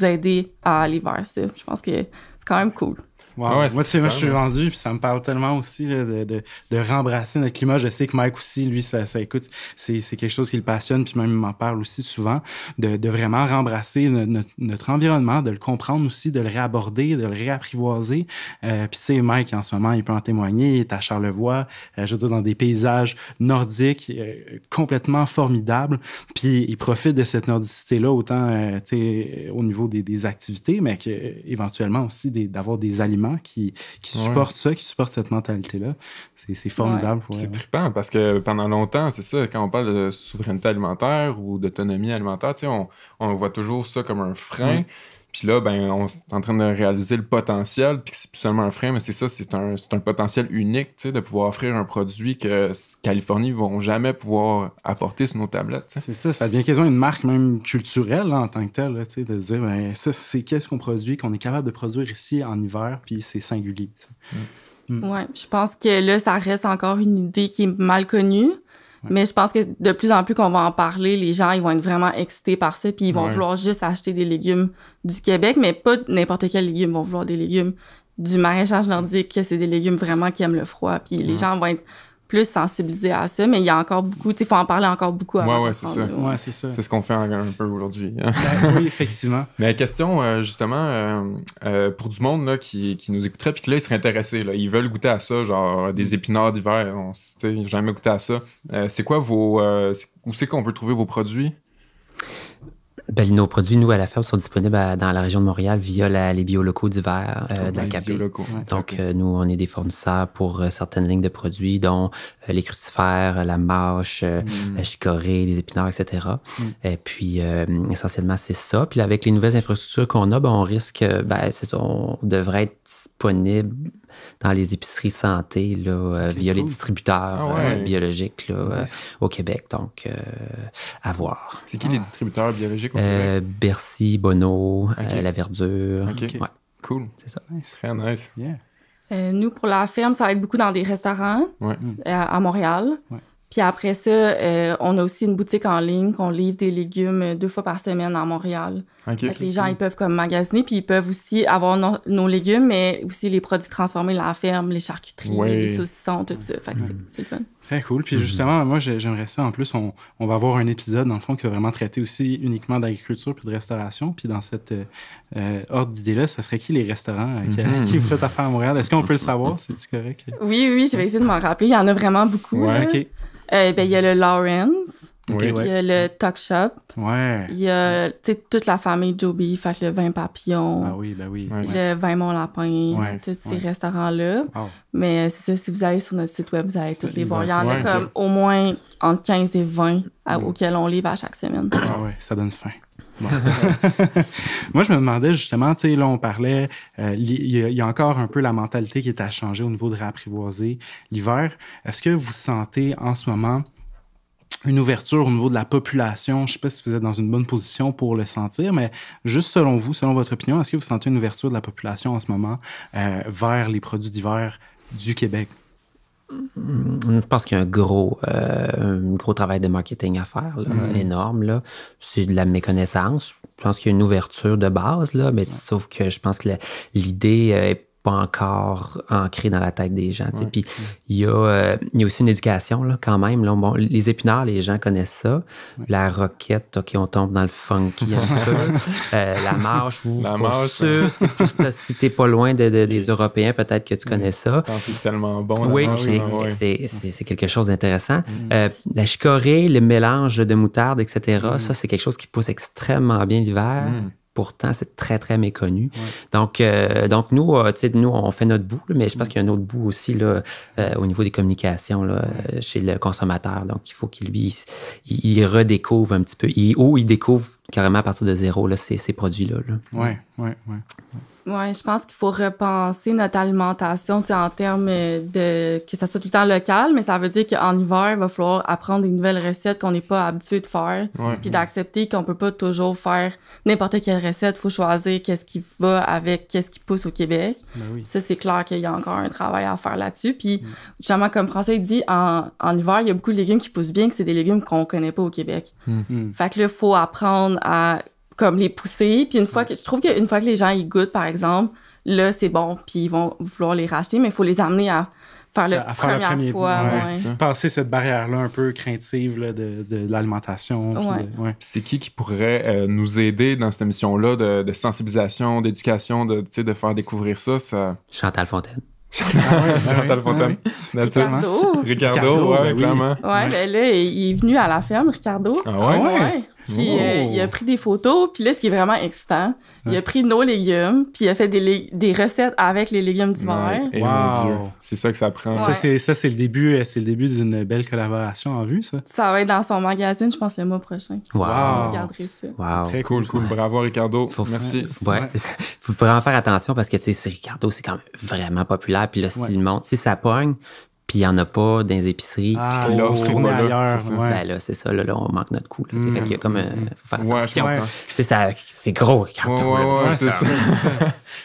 aider à aller vers ça. Je pense que c'est quand même cool.
Wow. Moi, je suis vendu, puis ça me parle tellement aussi là, de rembrasser notre climat. Je sais que Mike aussi, lui, ça écoute, c'est quelque chose qui le passionne, puis même il m'en parle aussi souvent, de vraiment rembrasser notre environnement, de le comprendre aussi, de le réaborder, de le réapprivoiser. Puis tu sais, Mike, en ce moment, il peut en témoigner, il est à Charlevoix, je veux dire, dans des paysages nordiques complètement formidables, puis il profite de cette nordicité-là, autant tu sais, au niveau des activités, mais éventuellement aussi d'avoir des aliments qui supportent ça, qui supportent cette mentalité-là. C'est formidable.
C'est trippant parce que pendant longtemps, c'est ça, quand on parle de souveraineté alimentaire ou d'autonomie alimentaire, on voit toujours ça comme un frein. Puis là, on est en train de réaliser le potentiel, puis que c'est plus seulement un frein, mais c'est ça, c'est un potentiel unique, de pouvoir offrir un produit que Californie ne vont jamais pouvoir apporter sur nos tablettes. T'sais.
C'est ça devient quasiment une marque même culturelle là, en tant que telle, là, de dire, ça, c'est qu'est-ce qu'on produit, qu'on est capable de produire ici en hiver, puis c'est singulier.
Ouais, je pense que là, ça reste encore une idée qui est mal connue. Mais je pense que de plus en plus qu'on va en parler, les gens ils vont être vraiment excités par ça, puis ils vont vouloir juste acheter des légumes du Québec, mais pas n'importe quel légume, ils vont vouloir des légumes du maraîchage nordique, que c'est des légumes vraiment qui aiment le froid, puis les gens vont être plus sensibilisés à ça, mais il y a encore beaucoup, il faut en parler encore beaucoup avant.
Ouais, c'est ça.
Ouais, c'est ça.
C'est ce qu'on fait un peu aujourd'hui. Hein.
Ben, oui, effectivement.
Mais question, justement, pour du monde là, qui nous écouterait puis que là, ils seraient intéressés. Là, ils veulent goûter à ça, genre des épinards d'hiver. On n'a jamais goûté à ça. C'est quoi où c'est qu'on peut trouver vos produits?
Ben, nos produits, nous, à la ferme, sont disponibles dans la région de Montréal via les biolocaux d'hiver de la CAP. Donc, nous, on est des fournisseurs pour certaines lignes de produits, dont les crucifères, la mâche, la chicorée, les épinards, etc. Et puis, essentiellement, c'est ça. Puis, avec les nouvelles infrastructures qu'on a, on risque, c'est ça, on devrait être disponible dans les épiceries santé là, via les distributeurs biologiques là, au Québec. Donc, à voir.
C'est qui les distributeurs biologiques au Québec?
Bercy, Bonneau, La Verdure.
Okay. Ouais. Cool.
C'est ça.
Nice. Très nice.
Yeah.
Nous, pour la ferme, ça va être beaucoup dans des restaurants à Montréal.
Ouais.
Puis après ça, on a aussi une boutique en ligne qu'on livre des légumes 2 fois par semaine à Montréal.
Okay.
Les gens, ils peuvent comme magasiner, puis ils peuvent aussi avoir nos légumes, mais aussi les produits transformés de la ferme, les charcuteries, les saucissons, tout ça. Fait que c'est le fun.
Très cool. Puis justement, moi, j'aimerais ça. En plus, on va avoir un épisode, dans le fond, qui va vraiment traiter aussi uniquement d'agriculture puis de restauration. Puis dans cette ordre d'idées-là, ça serait qui les restaurants qui vous faites affaire à Montréal? Est-ce qu'on peut le savoir? C'est-tu correct?
Oui, je vais essayer de m'en rappeler. Il y en a vraiment beaucoup.
Ouais, OK.
Il y a le Lawrence.
Okay,
il y a le Tuck Shop.
Ouais.
Il y a toute la famille Joby, fait que le vin Papillon.
Ah oui, ben oui.
Le vin Mon Lapin, tous ces restaurants-là.
Wow.
Mais c'est ça, si vous allez sur notre site web, vous allez tous les voir. Il y en a comme au moins entre 15 et 20 auxquels on livre à chaque semaine.
Ah ouais, ça donne faim. Bon. Moi, je me demandais justement, tu sais, là, on parlait, il y a encore un peu la mentalité qui est à changer au niveau de réapprivoiser l'hiver. Est-ce que vous sentez en ce moment une ouverture au niveau de la population? Je ne sais pas si vous êtes dans une bonne position pour le sentir, mais juste selon vous, selon votre opinion, est-ce que vous sentez une ouverture de la population en ce moment vers les produits d'hiver du Québec?
Je pense qu'il y a un gros travail de marketing à faire, là, énorme. Là. C'est de la méconnaissance. Je pense qu'il y a une ouverture de base, là, mais sauf que je pense que l'idée est pas encore ancrée dans la tête des gens. Puis il y a aussi une éducation là, quand même. Là. Bon, les épinards, les gens connaissent ça. La roquette, OK, on tombe dans le funky un petit peu. La mâche, si t'es pas loin des Européens, peut-être que tu connais ça.
C'est tellement bon.
Oui, c'est quelque chose d'intéressant. La chicorée, le mélange de moutarde, etc., ça, c'est quelque chose qui pousse extrêmement bien l'hiver. Pourtant, c'est très, très méconnu. Donc nous, on fait notre bout, mais je pense qu'il y a un autre bout aussi là, au niveau des communications là, chez le consommateur. Donc, il faut qu'il, lui, il redécouvre un petit peu. Il découvre carrément à partir de zéro là, ces produits-là.
Oui, je pense qu'il faut repenser notre alimentation en termes de que ça soit tout le temps local, mais ça veut dire qu'en hiver, il va falloir apprendre des nouvelles recettes qu'on n'est pas habitué de faire, puis d'accepter qu'on peut pas toujours faire n'importe quelle recette. Il faut choisir qu'est-ce qui va avec qu'est-ce qui pousse au Québec. Ça, c'est clair qu'il y a encore un travail à faire là-dessus. Puis, justement, comme François dit, en hiver, il y a beaucoup de légumes qui poussent bien, que c'est des légumes qu'on connaît pas au Québec. Fait que là, il faut apprendre à comme les pousser, puis je trouve qu'une fois que les gens y goûtent, par exemple, là, c'est bon, puis ils vont vouloir les racheter, mais il faut les amener à faire la première fois.
Passer cette barrière-là un peu craintive là, de l'alimentation.
C'est qui pourrait nous aider dans cette mission-là de sensibilisation, d'éducation, de faire découvrir ça?
Chantal Fontaine.
Chantal Fontaine. Ricardo, clairement.
Ben là, il est venu à la ferme, Ricardo.
Ah ouais?
Puis il a pris des photos, puis là, ce qui est vraiment excitant, il a pris nos légumes, puis il a fait des recettes avec les légumes d'hiver.
Et mon Dieu, c'est ça que ça prend.
Ça, c'est le début d'une belle collaboration en vue, ça.
Ça va être dans son magazine, je pense, le mois prochain.
Wow.
Vous regarderez ça.
Wow.
Très cool. Bravo, Ricardo. Merci.
C'est ça. Faut vraiment faire attention parce que, Ricardo, c'est quand même vraiment populaire. Puis là, s'il monte, si ça pogne, puis il n'y en a pas dans les épiceries.
Puis l'offre est pas là.
Ben là, c'est ça, là, on manque notre coup. Là, fait qu'il y a comme faut faire attention. C'est gros, Ricardo.
C'est ça.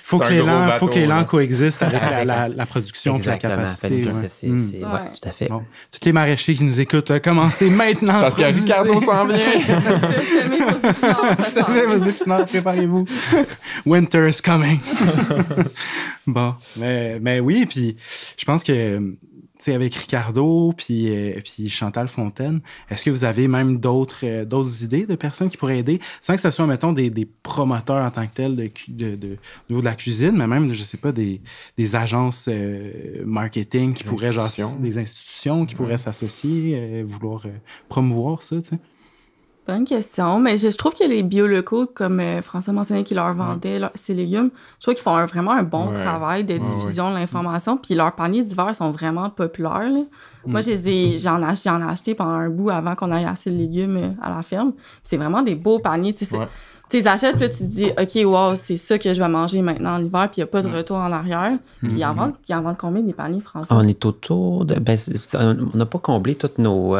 Faut que l'élan coexiste avec la production et la capacité.
Tout à fait.
Bon. Tous les maraîchers qui nous écoutent, commencez maintenant.
Parce que Ricardo s'en vient.
Semez vos épinards, préparez-vous. Winter is coming. Bon, mais oui, puis je pense que sais, avec Ricardo puis Chantal Fontaine, est-ce que vous avez même d'autres idées de personnes qui pourraient aider, sans que ce soit, mettons, des promoteurs en tant que tels au niveau de la cuisine, mais même, je sais pas, des agences marketing qui pourraient, genre, des institutions qui pourraient s'associer, vouloir promouvoir ça, tu sais?
Bonne question, mais je trouve que les biolocaux, comme François mentionnait, qui leur vendaient ces légumes, je trouve qu'ils font vraiment un bon travail de diffusion de l'information, puis leurs paniers d'hiver sont vraiment populaires, là. Moi, j'en ai acheté pendant un bout avant qu'on aille assez de légumes à la ferme. Puis c'est vraiment des beaux paniers, tu sais. Tu les achètes, puis là, tu te dis, OK, wow, c'est ça que je vais manger maintenant en hiver, puis il n'y a pas de retour en arrière. Puis ils en vendent combien des paniers, François?
On est autour de... on n'a pas comblé tous nos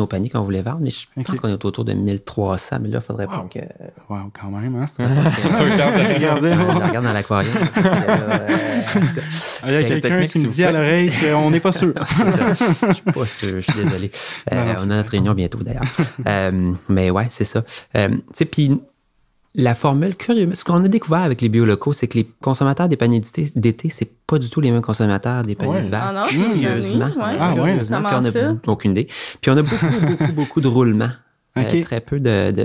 paniers qu'on voulait vendre, mais je pense qu'on est autour de 1300. Mais là, il faudrait pas que...
Wow, quand même, hein?
Tu regardes.
Je regarde dans l'aquarium.
Il y a quelqu'un qui me dit à l'oreille qu'on n'est pas sûr.
Je suis pas sûr, je suis désolé. On a notre réunion bientôt, d'ailleurs. Mais ouais, c'est ça. Tu sais, puis... La formule, curieusement, ce qu'on a découvert avec les biolocaux, c'est que les consommateurs des paniers d'été, c'est pas du tout les mêmes consommateurs des paniers d'hiver.
Ah non,
curieusement.
Curieusement.
Puis on a aucune idée. Puis on a beaucoup de roulements. Très peu de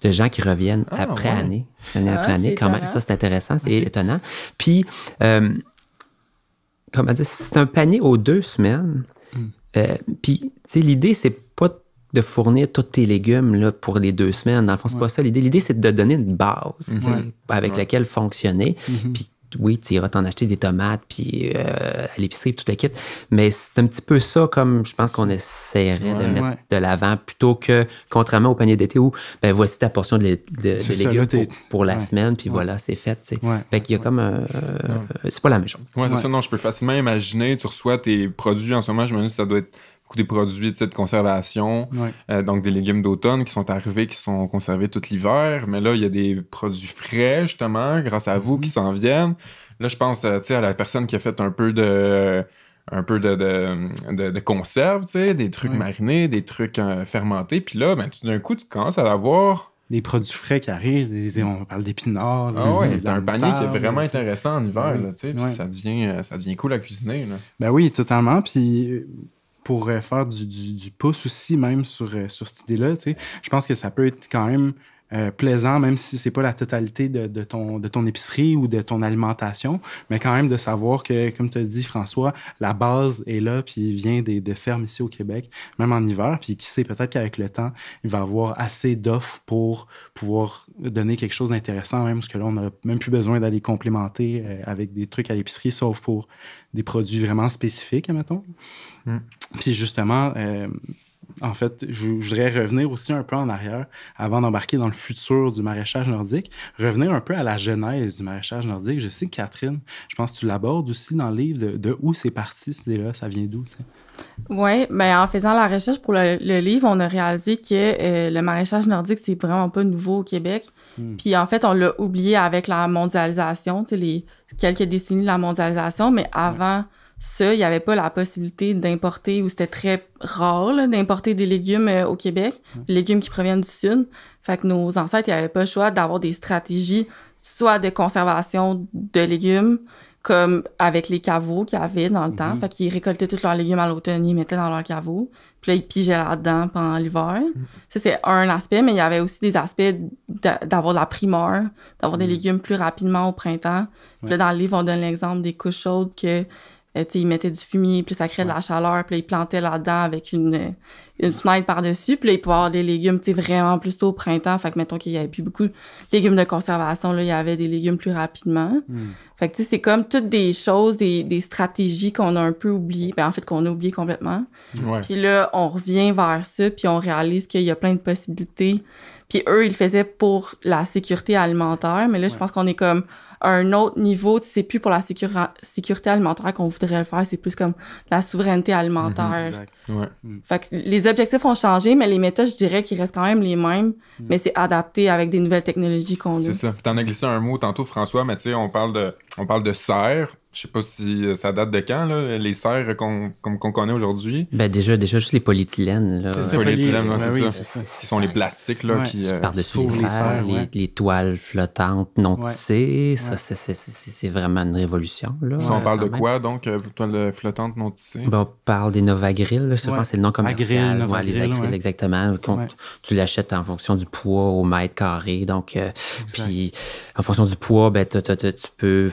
gens qui reviennent année après année. Quand même, ça, c'est intéressant, c'est étonnant. Puis, comment dire, c'est un panier aux 2 semaines. Puis, tu sais, l'idée, c'est pas de fournir tous tes légumes là, pour les 2 semaines. Dans le fond, c'est pas ça. L'idée, c'est de donner une base avec laquelle fonctionner. Puis oui, tu iras t'en acheter des tomates puis à l'épicerie, tout le kit. Mais c'est un petit peu ça comme je pense qu'on essaierait de mettre de l'avant plutôt que, contrairement au panier d'été où, ben voici ta portion de légumes pour la semaine, puis voilà, c'est fait. Fait qu'il y a comme c'est pas la même chose.
Ouais, c'est ça. Non, je peux facilement imaginer, tu reçois tes produits en ce moment, je me dis que ça doit être des produits de conservation, donc des légumes d'automne qui sont arrivés, qui sont conservés tout l'hiver. Mais là, il y a des produits frais, justement, grâce à vous, qui s'en viennent. Là, je pense à la personne qui a fait un peu de conserve, des trucs marinés, des trucs fermentés. Puis là, ben, tout d'un coup, tu commences à avoir...
Des produits frais qui arrivent, on parle d'épinards.
T'as un panier qui est vraiment intéressant en hiver, là, puis ça devient cool à cuisiner. Là.
Ben oui, totalement. Puis... pour faire du pouce aussi, même sur cette idée-là, tu sais, je pense que ça peut être quand même plaisant, même si c'est pas la totalité de ton épicerie ou de ton alimentation, mais quand même de savoir que, comme tu as dit, François, la base est là, puis vient de fermes ici au Québec, même en hiver, puis qui sait, peut-être qu'avec le temps, il va y avoir assez d'offres pour pouvoir donner quelque chose d'intéressant, même parce que là, on n'a même plus besoin d'aller complémenter avec des trucs à l'épicerie, sauf pour des produits vraiment spécifiques, admettons. Puis justement... en fait, je voudrais revenir aussi un peu en arrière avant d'embarquer dans le futur du maraîchage nordique, revenir un peu à la genèse du maraîchage nordique. Je sais que Catherine, je pense que tu l'abordes aussi dans le livre de où c'est parti cette idée-là, ça vient d'où, tu sais?
Oui, ben en faisant la recherche pour le livre, on a réalisé que le maraîchage nordique, c'est vraiment pas nouveau au Québec. Puis en fait, on l'a oublié avec la mondialisation, tu sais, les quelques décennies de la mondialisation, mais avant... ça, il n'y avait pas la possibilité d'importer, ou c'était très rare là, d'importer des légumes au Québec, des légumes qui proviennent du Sud. Fait que nos ancêtres, ils n'avaient pas le choix d'avoir des stratégies, soit de conservation de légumes, comme avec les caveaux qu'ils avaient dans le temps. Fait qu'ils récoltaient tous leurs légumes à l'automne, ils mettaient dans leurs caveaux. Puis là, ils pigeaient là-dedans pendant l'hiver. Ça, c'est un aspect, mais il y avait aussi des aspects d'avoir de la primeur, d'avoir des légumes plus rapidement au printemps. Puis là, dans le livre, on donne l'exemple des couches chaudes que... ils mettaient du fumier, puis ça créait de la chaleur, puis là, ils plantaient là-dedans avec une fenêtre par-dessus, puis là, ils pouvaient avoir des légumes, vraiment plus tôt au printemps. Fait que, mettons qu'il y avait plus beaucoup de légumes de conservation, là, il y avait des légumes plus rapidement. Fait que, c'est comme toutes des choses, des stratégies qu'on a un peu oubliées, en fait, qu'on a oubliées complètement. Puis là, on revient vers ça, puis on réalise qu'il y a plein de possibilités. Puis eux, ils le faisaient pour la sécurité alimentaire, mais là, je pense qu'on est comme à un autre niveau. C'est plus pour la sécurité alimentaire qu'on voudrait le faire, c'est plus comme la souveraineté alimentaire. Fait que les objectifs ont changé, mais les méthodes, je dirais qu'ils restent quand même les mêmes, mais c'est adapté avec des nouvelles technologies qu'on a.
C'est ça. T'en as glissé un mot tantôt, François, mais tu sais, on parle de serre. Je sais pas si ça date de quand, là, les serres qu'on connaît aujourd'hui.
Ben déjà juste les polyéthylènes. Là.
C'est ça,
Polyéthylène,
ben
c'est
oui,
ça. Qui sont les plastiques là,
Ouais.
qui...
Par-dessus
pour
les
les
serres,
serres, ouais.
les toiles flottantes non
Ouais.
tissées, ça,
Ouais.
c'est vraiment une révolution. Là,
Si on parle de
quand même.
quoi, donc, toile flottante non tissée?
Ben, on parle des Novagrill, là, je
Ouais.
pense que c'est le nom commercial.
Agril,
Ouais,
Novagrill,
les Agril,
ouais.
exactement.
Ouais.
Tu l'achètes en fonction du poids au mètre carré. Donc, puis en fonction du poids, ben, tu peux...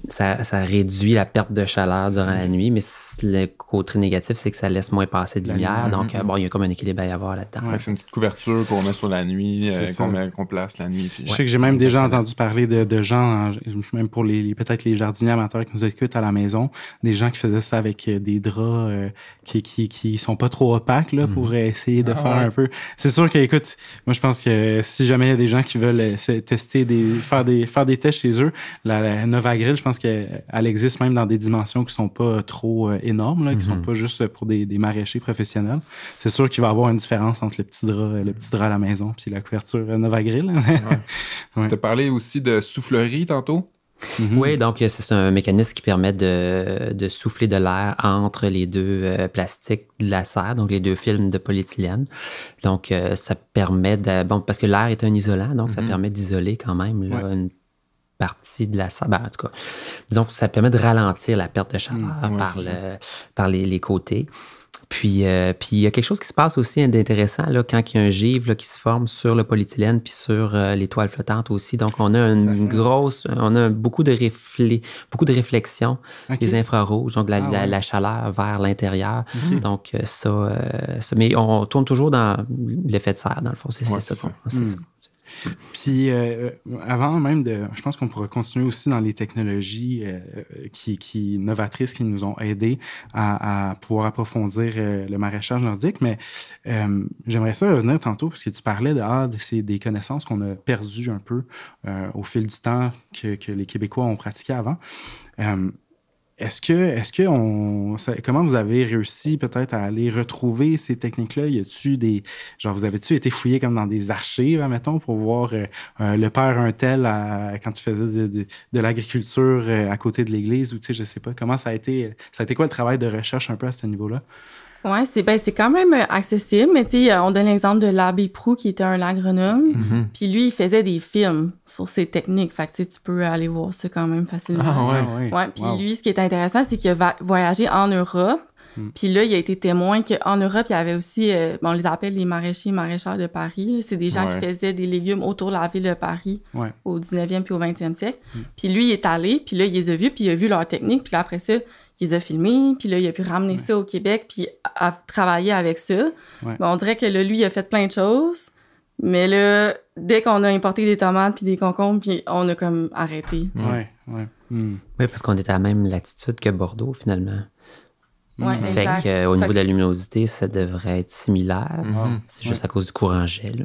ça réduit la perte de chaleur durant la nuit, mais le côté négatif, c'est que ça laisse moins passer de
La
lumière.
lumière,
Donc, bon, il y a comme un équilibre à y avoir là-dedans.
Fait que c'est une petite couverture qu'on met sur la nuit,
C'est ça.
qu'on place la nuit. Puis...
Je sais que j'ai même déjà
exactement.
entendu parler de gens, même pour peut-être les jardiniers amateurs qui nous écoutent à la maison, des gens qui faisaient ça avec des draps qui sont pas trop opaques là, pour essayer de faire un peu. C'est sûr que, écoute, moi je pense que si jamais il y a des gens qui veulent tester faire des tests chez eux, la Novagrill, je pense qu'elle existe même dans des dimensions qui sont pas trop énormes, là, qui sont pas juste pour des maraîchers professionnels. C'est sûr qu'il va y avoir une différence entre le petit drap à la maison puis la couverture Novagrill. Ouais.
Tu as parlé aussi de soufflerie tantôt.
Oui, donc c'est un mécanisme qui permet de souffler de l'air entre les deux plastiques de la serre, donc les deux films de polyéthylène. Donc, ça permet parce que l'air est un isolant, donc ça permet d'isoler quand même là, une partie de la serre. Ben, en tout cas, disons que ça permet de ralentir la perte de chaleur par les côtés. Puis, il y a quelque chose qui se passe aussi d'intéressant là, quand il y a un givre là, qui se forme sur le polyéthylène puis sur les toiles flottantes aussi. Donc, on a beaucoup de réflexions des infrarouges, donc la chaleur vers l'intérieur. Donc, mais on tourne toujours dans l'effet de serre, dans le fond. C'est ça.
Puis avant même je pense qu'on pourra continuer aussi dans les technologies novatrices qui nous ont aidés à pouvoir approfondir le maraîchage nordique, mais j'aimerais ça revenir tantôt parce que tu parlais c'est des connaissances qu'on a perdues un peu au fil du temps que les Québécois ont pratiqué avant. Comment vous avez réussi peut-être à aller retrouver ces techniques-là? vous avez-tu été fouillé comme dans des archives, admettons, pour voir le père un tel quand tu faisais de l'agriculture à côté de l'église ou tu sais, je sais pas, comment ça a été quoi le travail de recherche un peu à ce niveau-là?
Oui, c'est quand même accessible, mais tu sais, on donne l'exemple de l'abbé Proux qui était un agronome, puis lui, il faisait des films sur ces techniques, fait que tu peux aller voir ça quand même facilement.
Ah ouais.
Ouais, puis lui, ce qui est intéressant, c'est qu'il a voyagé en Europe, puis là, il a été témoin qu'en Europe, il y avait aussi, on les appelle les maraîchers et maraîchères de Paris, là. C'est des gens qui faisaient des légumes autour de la ville de Paris au 19e puis au 20e siècle. Puis lui, il est allé, puis là, il les a vus, puis il a vu leur technique, puis là, après ça, il les a filmés, puis là, il a pu ramener ça au Québec, puis à travailler avec ça.
Ouais.
On dirait que là, lui, il a fait plein de choses, mais là, dès qu'on a importé des tomates puis des concombres, puis on a comme arrêté.
Oui,
Oui, parce qu'on est à la même latitude que Bordeaux, finalement.
Ouais,
Fait
exact.
qu'au niveau
Fait
de la
que-
luminosité, ça devrait être similaire. C'est juste à cause du courant jet. Là.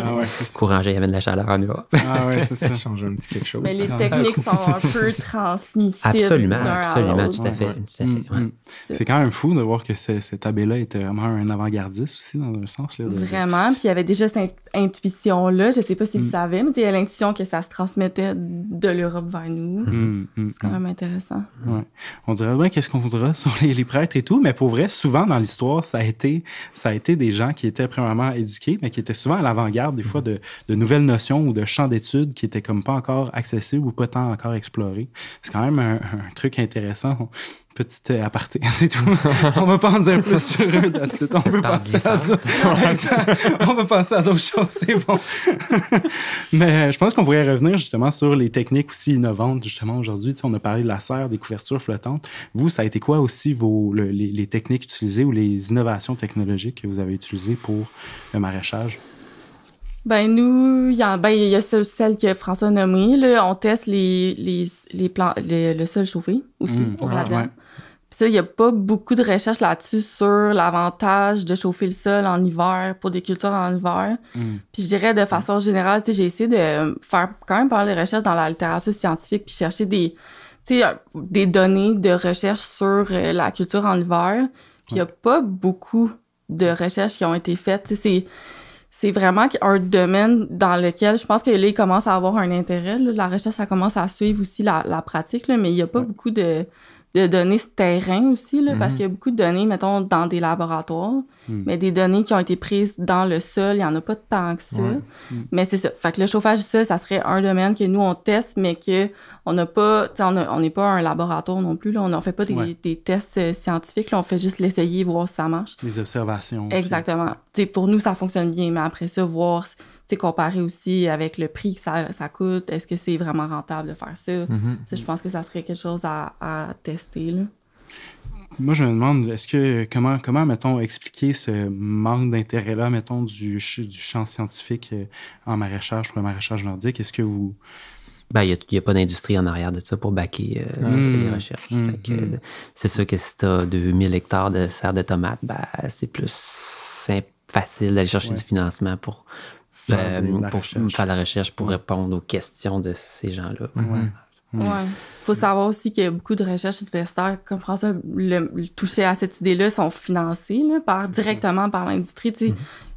Ah ouais, c'est ça.
Courant jet, il y avait de la chaleur en Europe.
Ah ouais, c'est ça.
Ça change un petit quelque chose.
Mais les techniques sont un peu transmissibles.
Absolument,
d'un à
absolument,
l'autre.
tout à fait. Ouais.
C'est quand même fou de voir que cet abbé-là était vraiment un avant-gardiste aussi, dans un sens. Là,
Vraiment. Puis il y avait déjà cette intuition-là. Je sais pas si vous savez, mais il y a l'intuition que ça se transmettait de l'Europe vers nous. C'est quand même intéressant.
Ouais. On dirait bien qu'est-ce qu'on voudra sur les prêtres et tout, mais pour vrai, souvent dans l'histoire, ça a été des gens qui étaient premièrement éduqués, mais qui étaient souvent à l'avant-garde des fois de nouvelles notions ou de champs d'études qui étaient comme pas encore accessibles ou pas tant encore explorés. C'est quand même un truc intéressant. Petite aparté, c'est tout. On va pas en dire plus sur eux. On peut passer à d'autres. On va passer à d'autres choses, c'est bon. Mais je pense qu'on pourrait revenir justement sur les techniques aussi innovantes, justement, aujourd'hui. Tu sais, on a parlé de la serre, des couvertures flottantes. Vous, ça a été quoi aussi les techniques utilisées ou les innovations technologiques que vous avez utilisées pour le maraîchage?
Ben nous, il y a celle que François a nommée, là, on teste le sol chauffé aussi au radiant.
Ouais.
Puis ça, il n'y a pas beaucoup de recherches là-dessus sur l'avantage de chauffer le sol en hiver pour des cultures en hiver. Puis je dirais de façon générale, tu sais, j'ai essayé de faire quand même pas mal de recherches dans la littérature scientifique puis chercher des données de recherche sur la culture en hiver. Puis il n'y a pas beaucoup de recherches qui ont été faites. Tu sais, c'est vraiment un domaine dans lequel je pense que là, il commence à avoir un intérêt. Là. La recherche, ça commence à suivre aussi la pratique, là, mais il n'y a pas beaucoup de données terrain aussi, là, parce qu'il y a beaucoup de données, mettons, dans des laboratoires, mais des données qui ont été prises dans le sol, il n'y en a pas tant que ça. Mais c'est ça. Fait que le chauffage du sol, ça serait un domaine que nous, on teste, mais que on n'a pas, on n'est pas un laboratoire non plus, là. On ne fait pas des tests scientifiques, là. On fait juste l'essayer, voir si ça marche.
Des observations.
Exactement. Pour nous, ça fonctionne bien, mais après ça, voir... comparer aussi avec le prix que ça coûte, est-ce que c'est vraiment rentable de faire ça? Ça, je pense que ça serait quelque chose à tester, là.
Moi, je me demande, comment, mettons, expliquer ce manque d'intérêt-là, mettons, du champ scientifique en maraîchage, pour le maraîchage nordique? Est-ce que vous...
Ben, il n'y a pas d'industrie en arrière de ça pour backer les recherches. Fait que, c'est sûr que si tu as 2000 hectares de serre de tomates, ben, c'est facile d'aller chercher du financement pour faire la recherche, pour répondre aux questions de ces gens-là.
Ouais. Faut savoir aussi qu'il y a beaucoup de recherches universitaires, comme François le touchait à cette idée-là, sont financées là, directement par l'industrie.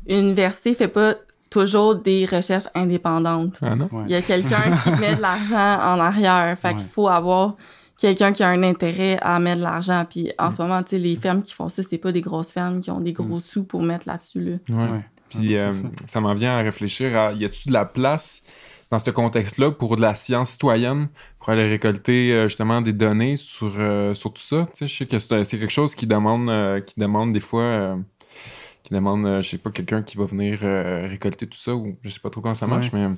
Une université fait pas toujours des recherches indépendantes.
Ah non?
Il y a quelqu'un qui met de l'argent en arrière. Fait qu'il faut avoir quelqu'un qui a un intérêt à mettre de l'argent. Puis en ce moment, les fermes qui font ça, c'est pas des grosses fermes qui ont des gros sous pour mettre là-dessus. Là.
Ouais. Puis ça m'en vient à réfléchir à, y a-tu de la place dans ce contexte-là pour de la science citoyenne, pour aller récolter justement des données sur tout ça? Tu sais, je sais que c'est quelque chose qui demande des fois... qui demande, je sais pas, quelqu'un qui va venir récolter tout ça, ou je sais pas trop comment ça marche, mais...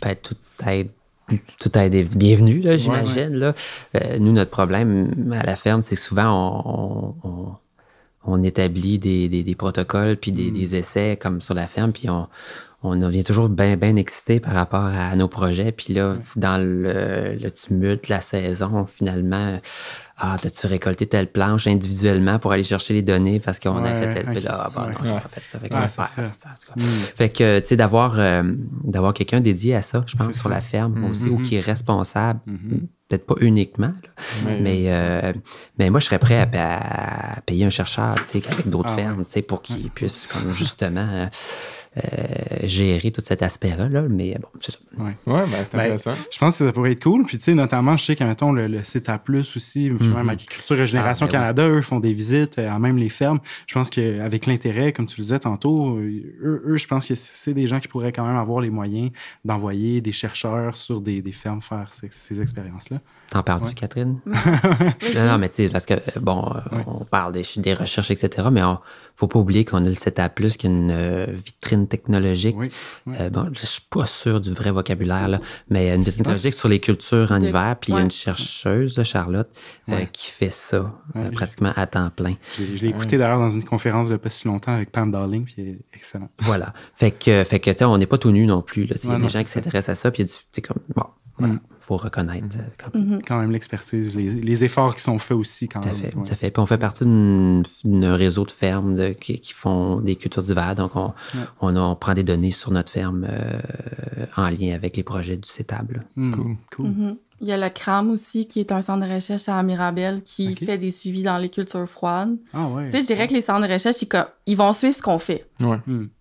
Ben, tout aide est bienvenu, là, j'imagine. Là. Nous, notre problème à la ferme, c'est que souvent, on établit des protocoles puis des essais comme sur la ferme, puis on devient toujours bien excité par rapport à nos projets. Puis là, dans le tumulte, la saison, finalement, t'as-tu récolté telle planche individuellement pour aller chercher les données parce qu'on a fait telle... Puis là, non, j'ai pas fait ça. Fait que, fait que tu sais, d'avoir quelqu'un dédié à ça, je pense, sur la ferme aussi, ou qui est responsable, peut-être pas uniquement, là, mais moi, je serais prêt à payer un chercheur, tu sais, avec d'autres fermes, tu sais, pour qu'il puisse, comme, justement... gérer tout cet aspect-là, là, mais bon, c'est ça.
C'est intéressant.
Je pense que ça pourrait être cool. Puis, tu sais, notamment, je sais qu'à mettons, le CETA Plus aussi, puis même Agriculture Régénération Canada, eux font des visites à même les fermes. Je pense qu'avec l'intérêt, comme tu le disais tantôt, eux, je pense que c'est des gens qui pourraient quand même avoir les moyens d'envoyer des chercheurs sur des fermes faire ces expériences-là.
T'en parles-tu, Catherine? Non, mais tu sais, parce que, bon, on parle des recherches, etc., mais faut pas oublier qu'on a le CETA+, qui est une vitrine technologique. Bon, je suis pas sûr du vrai vocabulaire, là, mais une vitrine technologique sur les cultures en hiver, puis il y a une chercheuse, Charlotte, qui fait ça pratiquement à temps plein.
Je l'ai écouté d'ailleurs dans une conférence de pas si longtemps avec Pam Darling, puis elle est excellent.
Voilà. Fait que tu sais, on n'est pas tout nu non plus, là. Il y a des gens qui s'intéressent à ça, puis il y a du, comme, bon, voilà. Faut reconnaître
quand même l'expertise, les efforts qui sont faits aussi.
Tout à fait. Puis on fait partie d'un réseau de fermes qui font des cultures d'hiver. Donc, on prend des données sur notre ferme en lien avec les projets du CETAB.
Cool.
Il y a le CRAM aussi, qui est un centre de recherche à Mirabel qui fait des suivis dans les cultures froides. Tu sais, je dirais que les centres de recherche, ils vont suivre ce qu'on fait.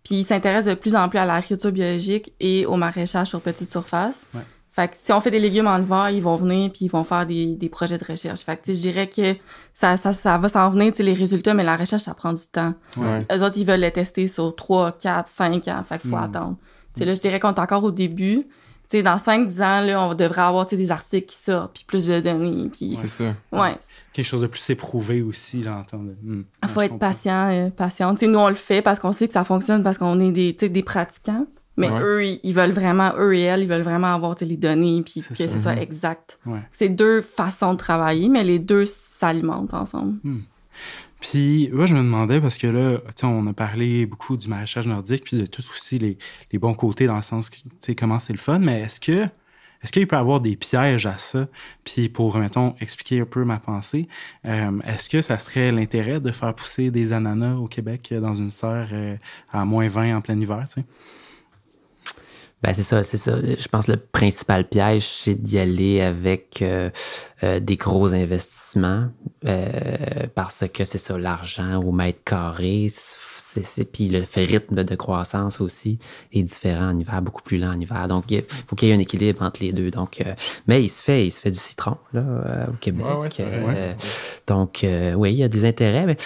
Puis ils s'intéressent de plus en plus à l'agriculture biologique et au maraîchage sur petite surface. Fait que si on fait des légumes en hiver, ils vont venir puis ils vont faire des projets de recherche. Fait que je dirais que ça va s'en venir, les résultats, mais la recherche, ça prend du temps. Eux autres, ils veulent les tester sur 3, 4, 5 ans. Fait qu'il faut attendre. Là, je dirais qu'on est encore au début. T'sais, dans 5-10 ans, là, on devrait avoir des articles qui sortent, puis plus de données. Puis...
C'est ça.
Quelque chose de plus éprouvé aussi.
Il faut être patient. Nous, on le fait parce qu'on sait que ça fonctionne, parce qu'on est des pratiquants. Mais eux, ils veulent vraiment, eux et elles, ils veulent vraiment avoir les données puis que ce soit exact. C'est deux façons de travailler, mais les deux s'alimentent ensemble.
Puis, moi, je me demandais, parce que là, on a parlé beaucoup du maraîchage nordique puis de tout aussi les bons côtés dans le sens que, comment c'est le fun, mais est-ce qu'il peut y avoir des pièges à ça? Puis pour, mettons, expliquer un peu ma pensée, est-ce que ça serait l'intérêt de faire pousser des ananas au Québec dans une serre à -20 en plein hiver, tu sais?
Ben c'est ça. Je pense que le principal piège, c'est d'y aller avec des gros investissements parce que c'est ça, l'argent au mètre carré, puis le rythme de croissance aussi est différent en hiver, beaucoup plus lent en hiver. Donc, il faut qu'il y ait un équilibre entre les deux. Donc, mais il se fait du citron là, au Québec. Donc, oui, il y a des intérêts, mais...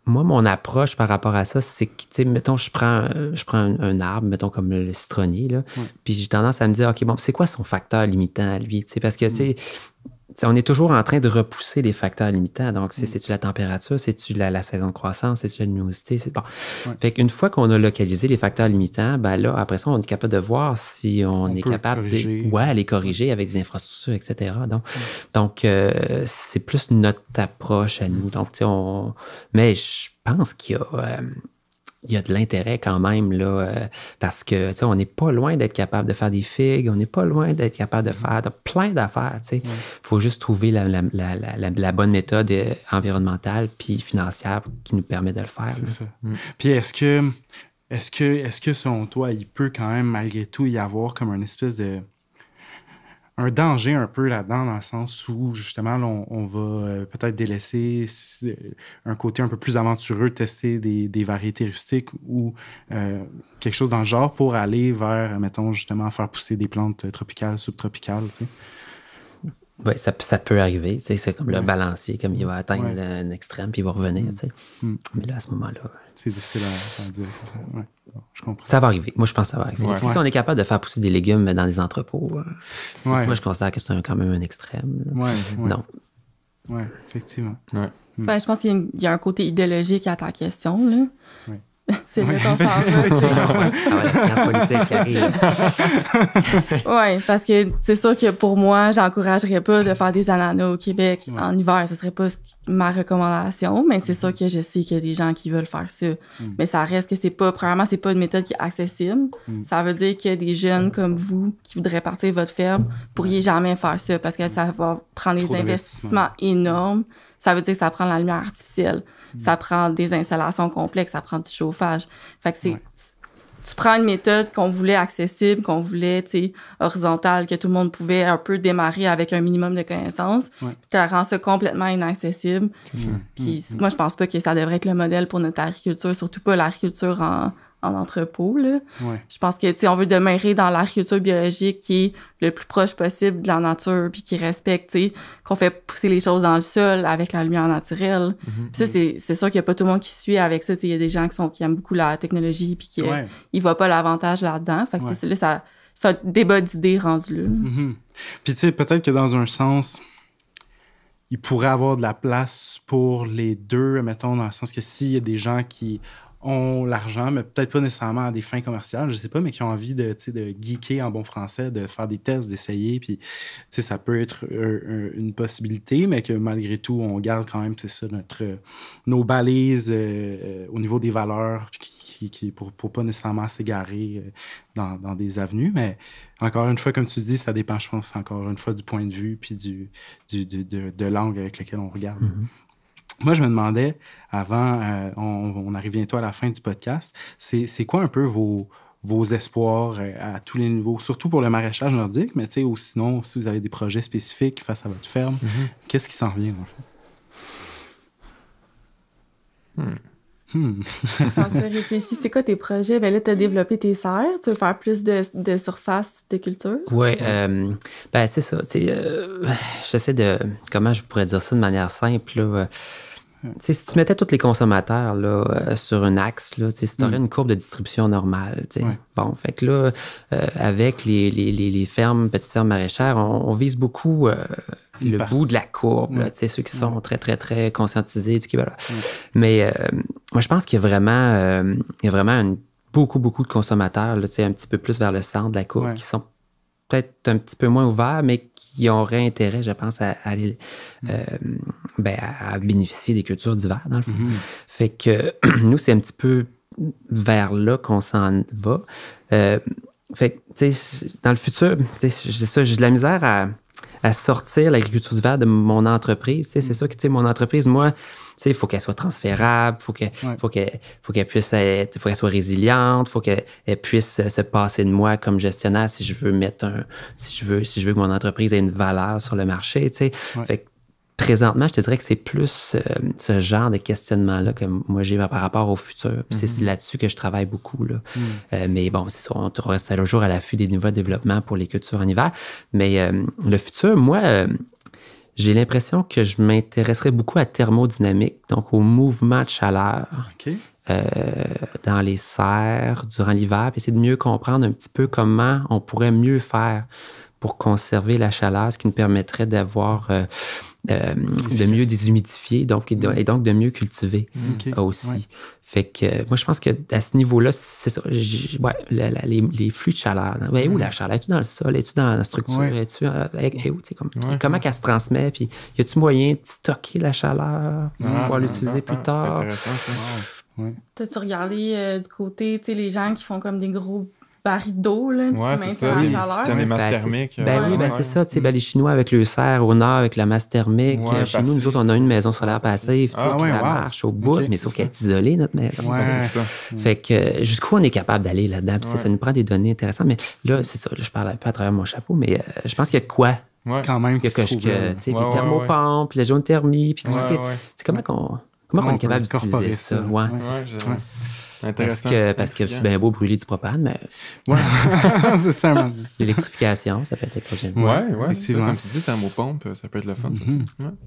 Moi, mon approche par rapport à ça, c'est que, tu sais, mettons, je prends un arbre, mettons, comme le citronnier, là, puis j'ai tendance à me dire, OK, bon, c'est quoi son facteur limitant à lui? Tu sais, parce que, tu sais, on est toujours en train de repousser les facteurs limitants. Donc, c'est-tu la température, c'est-tu la saison de croissance, c'est-tu la luminosité? Bon. Fait qu'une fois qu'on a localisé les facteurs limitants, ben là, après ça, on est capable de voir si on est capable de les corriger avec des infrastructures, etc. Donc, c'est plus notre approche à nous. Donc, tu sais, mais je pense qu'il y a de l'intérêt quand même, là, parce que, tu sais, on n'est pas loin d'être capable de faire des figues, on n'est pas loin d'être capable de faire plein d'affaires, tu sais. Il faut juste trouver la bonne méthode environnementale puis financière qui nous permet de le faire.
C'est ça. Puis est-ce que, selon toi, il peut quand même, malgré tout, y avoir comme une espèce de... un danger un peu là-dedans, dans le sens où, justement, là, on va peut-être délaisser un côté un peu plus aventureux, tester des variétés rustiques ou quelque chose dans le genre pour aller vers, mettons, justement, faire pousser des plantes tropicales, subtropicales, tu sais.
Oui, ça peut arriver. C'est comme le balancier, comme il va atteindre un extrême puis il va revenir, tu sais. Mais là, à ce moment-là...
C'est difficile à dire. Ouais, je comprends.
Ça va arriver. Moi, je pense que ça va arriver.
Ouais.
Si on est capable de faire pousser des légumes dans les entrepôts, moi, je considère que c'est quand même un extrême. Non.
Oui, effectivement.
Ouais.
Ben, je pense qu'il y a un côté idéologique à ta question, là.
Oui.
C'est vrai qu'on s'en va.
La science politique qui arrive.
Oui, parce que c'est sûr que pour moi, j'encouragerais pas de faire des ananas au Québec en hiver. Ce serait pas ma recommandation, mais c'est sûr que je sais qu'il y a des gens qui veulent faire ça. Mais ça reste que premièrement, c'est pas une méthode qui est accessible. Ça veut dire que des jeunes comme vous qui voudraient partir de votre ferme pourriez jamais faire ça parce que ça va prendre des investissements énormes. Ça veut dire que ça prend de la lumière artificielle, ça prend des installations complexes, ça prend du chauffage. Fait que tu prends une méthode qu'on voulait accessible, qu'on voulait, tu sais, horizontale, que tout le monde pouvait un peu démarrer avec un minimum de connaissances. Tu rends ça complètement inaccessible. Puis moi, je pense pas que ça devrait être le modèle pour notre agriculture, surtout pas l'agriculture en entrepôt, là. Je pense que, tu sais, on veut demeurer dans l'agriculture biologique qui est le plus proche possible de la nature puis qui respecte, tu sais, qu'on fait pousser les choses dans le sol avec la lumière naturelle. Puis ça, c'est sûr qu'il y a pas tout le monde qui suit avec ça, tu sais, il y a des gens qui aiment beaucoup la technologie puis qui ils voient pas l'avantage là-dedans. Fait que, tu sais, là, c'est un débat d'idées rendu là.
Puis, tu sais, peut-être que dans un sens, il pourrait avoir de la place pour les deux, mettons, dans le sens que s'il y a des gens qui ont l'argent, mais peut-être pas nécessairement à des fins commerciales, je sais pas, mais qui ont envie de geeker en bon français, de faire des tests, d'essayer, puis ça peut être une possibilité, mais que malgré tout, on garde quand même, c'est ça, nos balises au niveau des valeurs, qui pour pas nécessairement s'égarer dans des avenues, mais encore une fois, comme tu dis, ça dépend, je pense, encore une fois, du point de vue, puis de l'angle avec lequel on regarde. Moi, je me demandais, avant, on arrive bientôt à la fin du podcast, c'est quoi un peu vos espoirs à tous les niveaux, surtout pour le maraîchage nordique, mais tu sais, ou sinon, si vous avez des projets spécifiques face à votre ferme, qu'est-ce qui s'en vient, en fait?
Quand tu réfléchis, c'est quoi tes projets? Ben là, tu as développé tes serres. Tu veux faire plus de surface de culture?
Oui, ben c'est ça. J'essaie de... Comment je pourrais dire ça de manière simple, là? Si tu mettais tous les consommateurs là, sur un axe, là, si tu aurais une courbe de distribution normale, bon, fait que là, avec les fermes, petites fermes maraîchères, on vise beaucoup le bout de la courbe, là, ceux qui sont très, très, très conscientisés du Québec. Mais moi, je pense qu'il y a vraiment beaucoup, beaucoup de consommateurs, là, un petit peu plus vers le centre de la courbe, qui sont peut-être un petit peu moins ouverts, mais qui auraient intérêt, je pense, à aller à bénéficier des cultures d'hiver, dans le fond. Fait que nous, c'est un petit peu vers là qu'on s'en va. Fait que, tu sais, dans le futur, j'ai de la misère à sortir l'agriculture d'hiver de mon entreprise. C'est sûr que, tu sais, mon entreprise, moi, sais, il faut qu'elle soit transférable, faut qu'elle puisse être, faut qu'elle soit résiliente, faut qu'elle puisse se passer de moi comme gestionnaire si je veux si je veux que mon entreprise ait une valeur sur le marché, tu sais. Fait que présentement, je te dirais que c'est plus ce genre de questionnement-là que moi j'ai par rapport au futur. Puis c'est là-dessus que je travaille beaucoup, là. Mais bon, c'est ça, on reste toujours à l'affût des nouveaux développements pour les cultures en hiver. Mais le futur, moi, j'ai l'impression que je m'intéresserais beaucoup à thermodynamique, donc au mouvement de chaleur. Dans les serres durant l'hiver, puis essayer de mieux comprendre un petit peu comment on pourrait mieux faire pour conserver la chaleur, ce qui nous permettrait d'avoir de mieux déshumidifier et donc de mieux cultiver aussi. Ouais. Fait que moi, je pense qu'à ce niveau-là, c'est ça. Les flux de chaleur. Où la chaleur? Es-tu dans le sol? Es-tu dans la structure? Es-tu où? Comment qu'elle se transmet? Puis y a-tu moyen de stocker la chaleur pour pouvoir l'utiliser plus tard?
C'est intéressant, ça.
T'as-tu regardé du côté, tu sais, les gens qui font comme des gros barils d'eau, là, qui maintiennent la chaleur?
C'est des masses thermiques.
C'est ça. Les Chinois avec le serre au nord, avec la masse thermique. Chez nous autres, on a une maison solaire passive, puis ça marche au bout, mais sauf qu'elle est isolée, notre maison.
C'est ça.
Fait que jusqu'où on est capable d'aller là-dedans? Puis ça nous prend des données intéressantes. Mais là, c'est ça, je parle un peu à travers mon chapeau, mais je pense qu'il y a de quoi?
Quand même.
Les thermopompes, puis la géothermie, puis comment on est capable d'utiliser ça? Parce que c'est bien beau brûler du propane, mais.
C'est ça,
l'électrification, ça peut être quelque chose.
Comme tu dis, thermopompe, ça peut être le fun, ça aussi.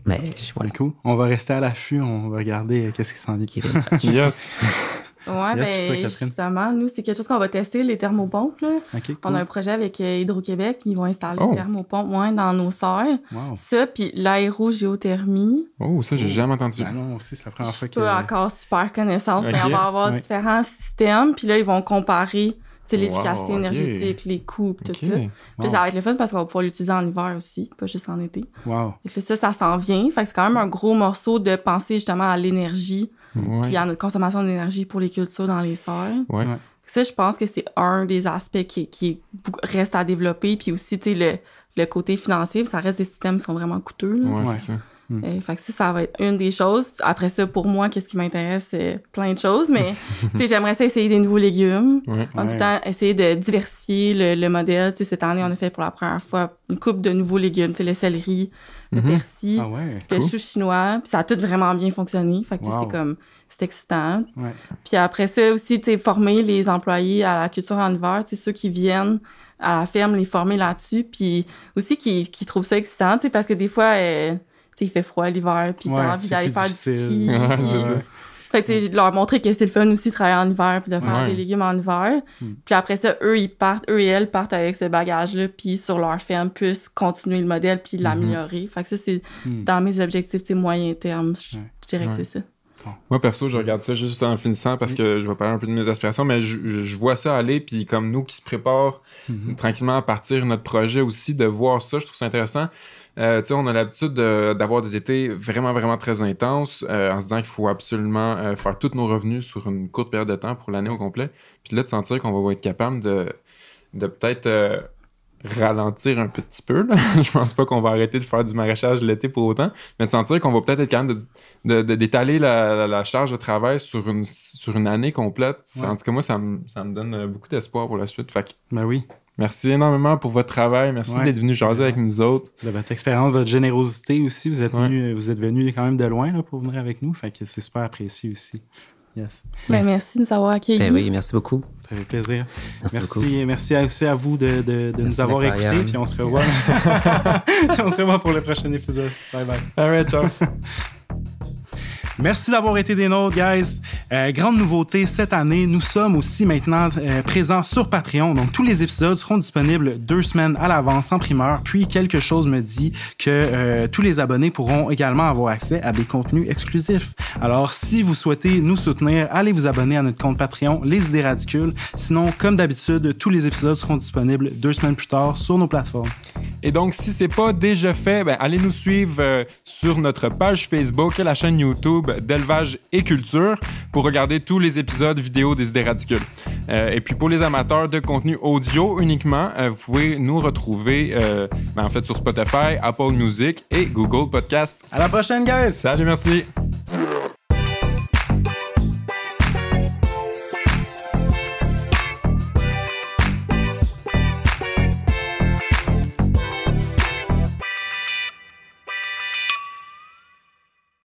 Mais
voilà. Cool. On va rester à l'affût, on va regarder qu'est-ce qui s'en vient.
Yes!
Justement, nous, c'est quelque chose qu'on va tester, les thermopompes. Là.
Cool.
On a un projet avec Hydro-Québec, ils vont installer des thermopompes dans nos serres. Ça, puis l'aérogéothermie.
Oh, ça, j'ai jamais entendu.
Non, aussi, c'est la première fois que...
Je suis pas encore super connaissante, mais on va avoir différents systèmes, puis là, ils vont comparer l'efficacité énergétique, les coûts, tout ça. Puis ça va être le fun parce qu'on va pouvoir l'utiliser en hiver aussi, pas juste en été. Fait que ça s'en vient. Fait que c'est quand même un gros morceau de penser justement à l'énergie puis à notre consommation d'énergie pour les cultures dans les serres. Ça, je pense que c'est un des aspects qui reste à développer. Puis aussi, tu sais, le côté financier, ça reste des systèmes qui sont vraiment coûteux.
C'est ça.
Fait que ça va être une des choses. Après ça, pour moi, qu'est-ce qui m'intéresse? C'est plein de choses, mais j'aimerais ça essayer des nouveaux légumes. En tout temps, essayer de diversifier le modèle. Cette année, on a fait pour la première fois une coupe de nouveaux légumes. Le céleri, le persil, le chou chinois. Puis ça a tout vraiment bien fonctionné. Fait que c'est excitant. Puis après ça aussi, former les employés à la culture en hiver, ceux qui viennent à la ferme, les former là-dessus. Puis aussi qui trouvent ça excitant, parce que des fois... il fait froid l'hiver, puis t'as envie d'aller faire du ski. Fait que leur montrer que c'est le fun aussi de travailler en hiver, puis de faire des légumes en hiver. Puis après ça, eux et elles partent avec ce bagage-là, puis sur leur ferme, puissent continuer le modèle, puis l'améliorer. Fait que ça, c'est dans mes objectifs moyen terme, je dirais que c'est ça.
Moi, perso, je regarde ça juste en finissant parce que je vais parler un peu de mes aspirations, mais je vois ça aller, puis comme nous qui se préparent tranquillement à partir notre projet aussi, de voir ça, je trouve ça intéressant. On a l'habitude d'avoir des étés vraiment, vraiment très intenses en se disant qu'il faut absolument faire tous nos revenus sur une courte période de temps pour l'année au complet. Puis là, de sentir qu'on va être capable de peut-être ralentir un petit peu. Là. Je pense pas qu'on va arrêter de faire du maraîchage l'été pour autant, mais de sentir qu'on va peut-être être capable d'étaler la charge de travail sur une année complète. En tout cas, moi, ça me donne beaucoup d'espoir pour la suite. Fait que,
oui.
Merci énormément pour votre travail. Merci d'être venu jaser avec nous autres.
De votre expérience, votre générosité aussi. Vous êtes venu quand même de loin là, pour venir avec nous. Fait que c'est super apprécié aussi. Yes.
Merci de nous avoir accueillis.
Oui, merci beaucoup.
Ça fait plaisir.
Merci
aussi à vous de nous avoir écoutés. Puis on se revoit. On se revoit pour le prochain épisode. Bye bye.
All right, ciao.
Merci d'avoir été des nôtres, guys. Grande nouveauté cette année, nous sommes aussi maintenant présents sur Patreon. Donc, tous les épisodes seront disponibles 2 semaines à l'avance en primeur. Puis, quelque chose me dit que tous les abonnés pourront également avoir accès à des contenus exclusifs. Alors, si vous souhaitez nous soutenir, allez vous abonner à notre compte Patreon, Les Idées Radicules. Sinon, comme d'habitude, tous les épisodes seront disponibles 2 semaines plus tard sur nos plateformes.
Et donc, si c'est pas déjà fait, allez nous suivre sur notre page Facebook et la chaîne YouTube d'Élevage et Culture pour regarder tous les épisodes vidéo des Idées Radicules. Et puis, pour les amateurs de contenu audio uniquement, vous pouvez nous retrouver sur Spotify, Apple Music et Google Podcast.
À la prochaine, guys!
Salut, merci!